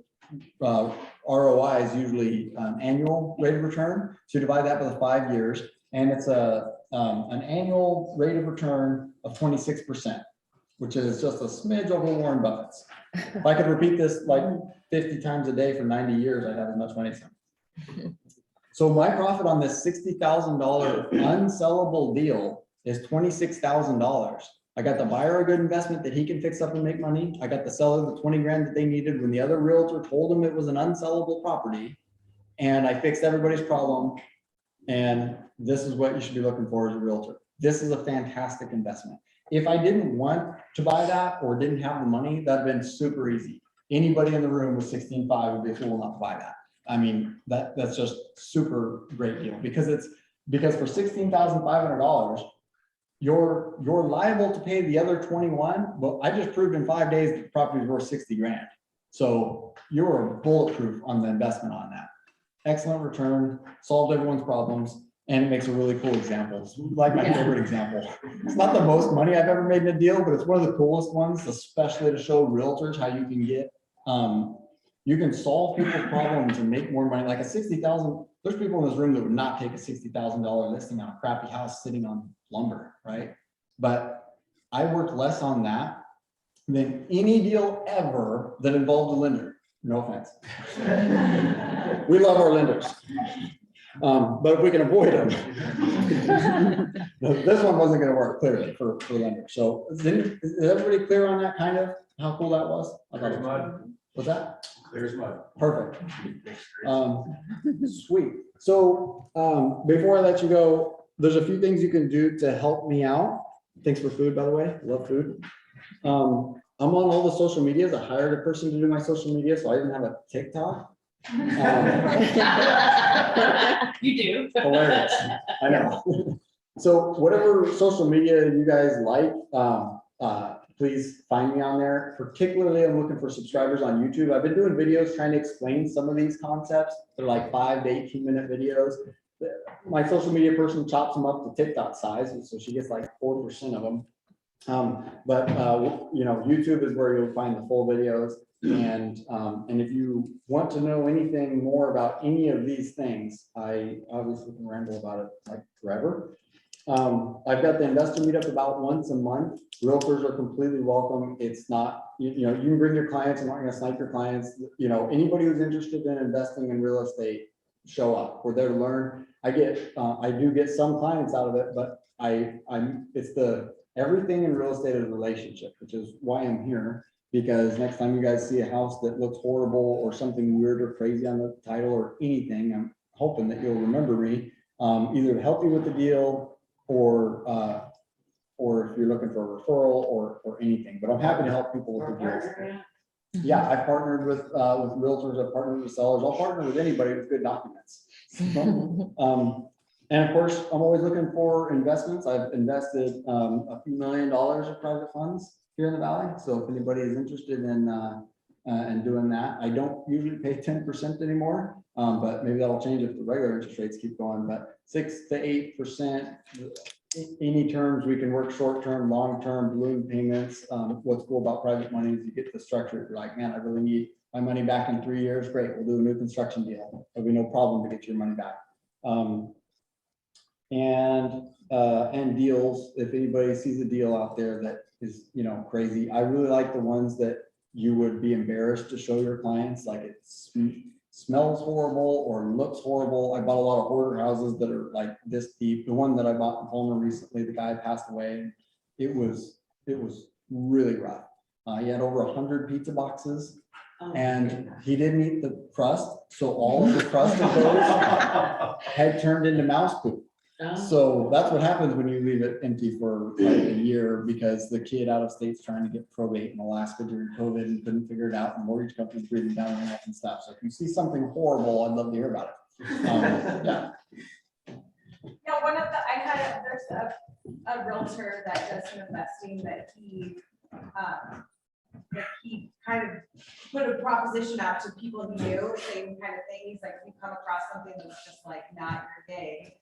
ROI is usually annual rate of return. So you divide that by the 5 years, and it's an annual rate of return of 26%, which is just a smidge over Warren Buffett's. If I could repeat this like 50 times a day for 90 years, I'd have as much money as him. So my profit on this $60,000 unsellable deal is $26,000. I got the buyer a good investment that he can fix up and make money. I got the seller the 20 grand that they needed when the other realtor told them it was an unsellable property. And I fixed everybody's problem. And this is what you should be looking for as a realtor. This is a fantastic investment. If I didn't want to buy that or didn't have the money, that'd been super easy. Anybody in the room with 16.5 would be a fool not to buy that. I mean, that's just super great deal because for $16,500, you're liable to pay the other 21, but I just proved in 5 days that the property is worth 60 grand. So you're bulletproof on the investment on that. Excellent return, solved everyone's problems, and it makes a really cool example. It's like my favorite example. It's not the most money I've ever made in a deal, but it's one of the coolest ones, especially to show realtors how you can get, you can solve people's problems and make more money. Like a 60,000, there's people in this room that would not take a $60,000 listing on a crappy house sitting on lumber, right? But I worked less on that than any deal ever that involved a lender. No offense. We love our lenders. But if we can avoid them. This one wasn't going to work clearly for lenders. So is everybody clear on that kind of how cool that was? I thought it was. What's that? There's mine. Perfect. Sweet. So before I let you go, there's a few things you can do to help me out. Thanks for food, by the way. Love food. I'm on all the social medias. I hired a person to do my social media, so I even have a TikTok. You do. Hilarious. I know. So whatever social media you guys like, please find me on there. Particularly, I'm looking for subscribers on YouTube. I've been doing videos trying to explain some of these concepts. They're like 5 to 18-minute videos. My social media person chops them up to TikTok size, so she gets like 4% of them. You know, YouTube is where you'll find the full videos. And if you want to know anything more about any of these things, I obviously can ramble about it like forever. I've got the investor meetup about once a month. Realtors are completely welcome. It's not, you know, you can bring your clients. I'm not going to snipe your clients. You know, anybody who's interested in investing in real estate, show up. We're there to learn. I do get some clients out of it, but everything in real estate is a relationship, which is why I'm here. Because next time you guys see a house that looks horrible or something weird or crazy on the title or anything, I'm hoping that you'll remember me, either to help you with the deal or if you're looking for a referral or anything. But I'm happy to help people with the deals. Yeah, I've partnered with realtors, I've partnered with sellers, I'll partner with anybody with good documents. And of course, I'm always looking for investments. I've invested a few $1 million of private funds here in the Valley. So if anybody is interested in doing that, I don't usually pay 10% anymore, but maybe that'll change if the regular interest rates keep going. But 6 to 8%, any terms we can work short-term, long-term, balloon payments. What's cool about private money is you get the structure. You're like, man, I really need my money back in 3 years. Great, we'll do a new construction deal. There'll be no problem to get your money back. And deals, if anybody sees a deal out there that is, you know, crazy, I really like the ones that you would be embarrassed to show your clients, like it smells horrible or looks horrible. I bought a lot of hoarder houses that are like this deep. The one that I bought in Palmer recently, the guy passed away. It was really rough. He had over 100 pizza boxes. And he didn't eat the crust, so all of the crust of those had turned into mouse poop. So that's what happens when you leave it empty for like a year, because the kid out of state's trying to get probate in Alaska during COVID and couldn't figure it out, and mortgage company's breathing down on it and stuff. So if you see something horrible, I'd love to hear about it. Yeah. Yeah, there's a realtor that does some investing that he kind of put a proposition out to people he knew, same kind of thing. He's like, if you come across something that's just like not your day,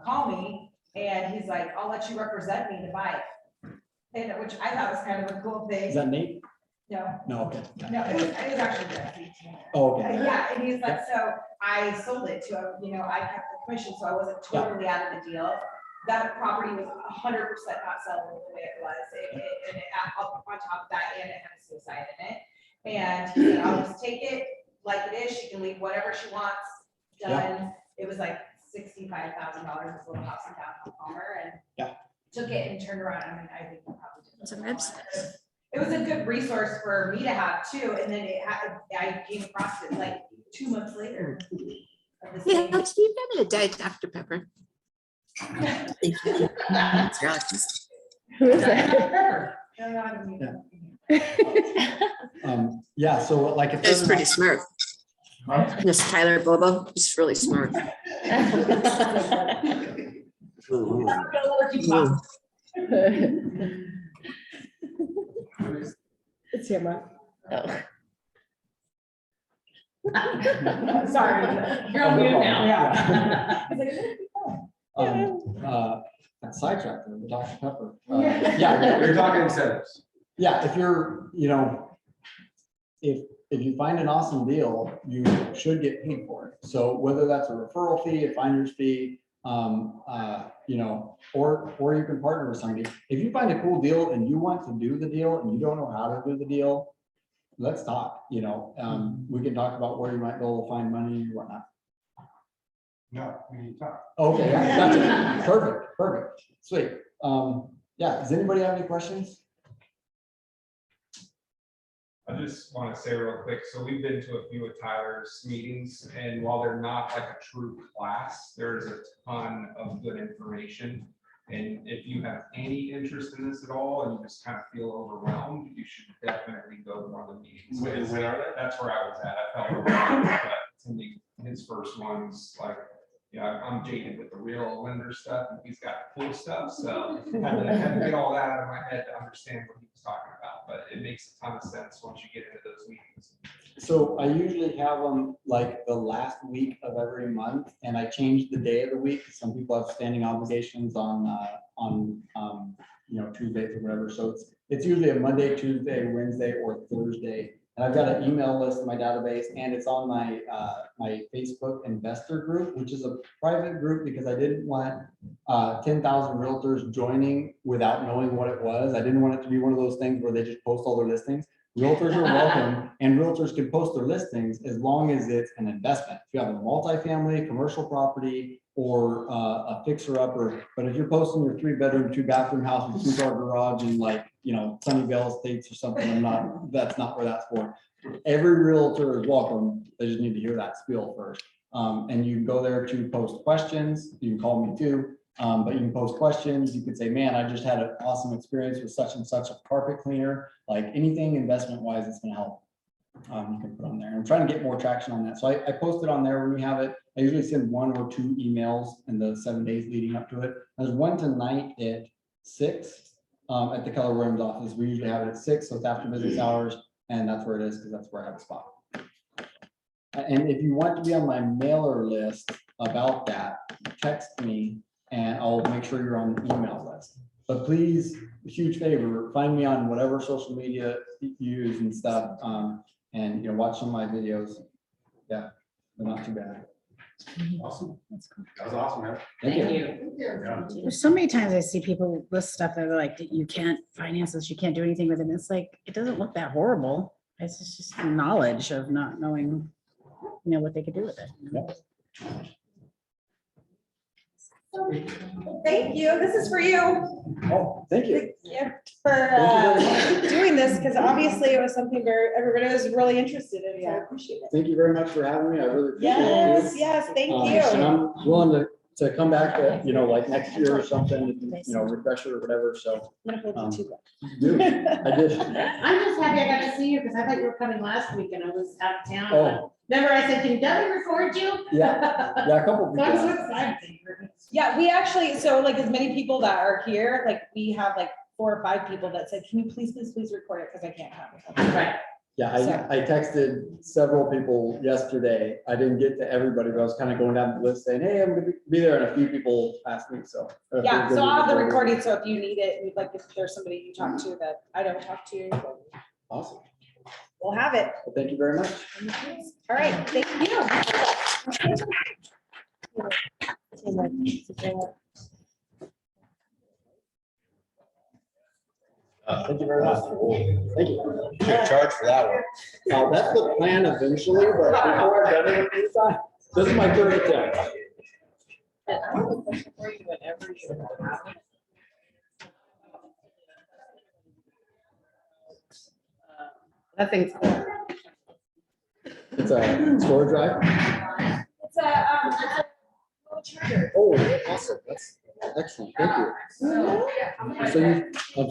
call me. And he's like, I'll let you represent me to buy it. And which I thought was kind of a cool thing. Is that Nate? No, No, okay. no, it was actually Jesse. Oh, okay. Yeah, and he's like, so I sold it to him, you know, I kept the commission, so I wasn't totally out of the deal. That property was 100% not sellable the way it was, and on top of that, and it had a suicide in it. And he said, I'll just take it like it is, she can leave whatever she wants, done. It was like $65,000, this little house in downtown Palmer, and Yeah. took it and turned around, I mean, I think we probably did. Some websites. It was a good resource for me to have too, and then I came across it like 2 months later. of the Yeah, same- Steve, I'm gonna Diet Dr. Pepper. Thank you. It's delicious. Who is that? No, no, I don't mean- Yeah, so like. if It's there's pretty an- smart. Miss Tyler Bobo, he's really smart. It's him, right? Oh. Sorry, you're on mute now. Yeah. Sidetracked, the Dr. Pepper. Yeah. Yeah, You're talking incentives. yeah, if you're, if you find an awesome deal, you should get paid for it. So whether that's a referral fee, a finder's fee, or you can partner with somebody. If you find a cool deal and you want to do the deal and you don't know how to do the deal, let's talk, we can talk about where you might be able to find money and whatnot. No, we need to talk. Okay, yeah, gotcha. Perfect, sweet. Yeah, does anybody have any questions? I just want to say real quick, so we've been to a few of Tyler's meetings, and while they're not like a true class, there's a ton of good information. And if you have any interest in this at all, and you just kind of feel overwhelmed, you should definitely go to one of the meetings. When are they? That's where I was at. I felt overwhelmed, but attending his first one's like, I'm jaded with the real lender stuff, and he's got cool stuff, so had to get all that out of my head to understand what he was talking about, but it makes a ton of sense once you get into those meetings. So I usually have them like the last week of every month, and I change the day of the week. Some people have standing obligations on Tuesdays or whatever. So it's usually a Monday, Tuesday, Wednesday, or Thursday. And I've got an email list in my database, and it's on my my Facebook investor group, which is a private group because I didn't want 10,000 realtors joining without knowing what it was. I didn't want it to be one of those things where they just post all their listings. Realtors are welcome, and realtors can post their listings as long as it's an investment. If you have a multifamily, commercial property, or a fixer-upper, but if you're posting your 3-bedroom, 2-bathroom house with 2-car garage and Sunnyvale Estates or something, that's not where that's for. Every realtor is welcome. They just need to hear that spiel first. And you can go there to post questions. You can call me too. But you can post questions. You could say, man, I just had an awesome experience with such and such a carpet cleaner, like anything investment wise that's gonna help. You can put on there. I'm trying to get more traction on that. So I post it on there when we have it. I usually send 1 or 2 emails in the 7 days leading up to it. There's one tonight at 6 at the Keller Williams office. We usually have it at 6, so it's after business hours, and that's where it is because that's where I have a spot. And if you want to be on my mailer list about that, text me and I'll make sure you're on the email list. But please, a huge favor, find me on whatever social media you use and stuff, and watch some of my videos. Yeah, they're not too bad. Awesome. That's cool. That was awesome, man. Thank you. Yeah. There's so many times I see people list stuff that are like, you can't finance this, you can't do anything with it. And it's like, it doesn't look that horrible. It's just knowledge of not knowing, what they could do with it. Thank you. This is for you. Oh, thank you. Yeah, for doing this, because obviously it was something everybody was really interested in. So I appreciate it. Thank you very much for having me. I really appreciate Yes, it. yes, thank And you. I'm willing to come back, like next year or something, refresher or whatever. So I'm gonna hold you to that. do. I did. I'm just happy I got to see you because I thought you were coming last week and I was out of town. Oh. Remember I said, can Debbie record you? Yeah, a couple So I'm so people. excited. Yeah, we actually, so like as many people that are here, like we have like 4 or 5 people that said, can you please record it? Because I can't have it. Right. Yeah, I texted several people yesterday. I didn't get to everybody, but I was kind of going down the list saying, hey, I'm gonna be there. And a few people asked me, so. Yeah, so I'll have the recording. So if you need it, like if there's somebody you talk to that I don't talk to. Awesome. we'll have it. Well, thank you very much. All right, thank you. Thank you very much. Thank you. Charge for that one. That's the plan eventually, but before I've done it a few times, this is my third attempt. That thing's cool. It's a storage drive. It's a charger. Oh, awesome. That's excellent. Thank you. So, yeah, I'm gonna- So you, I'm sorry.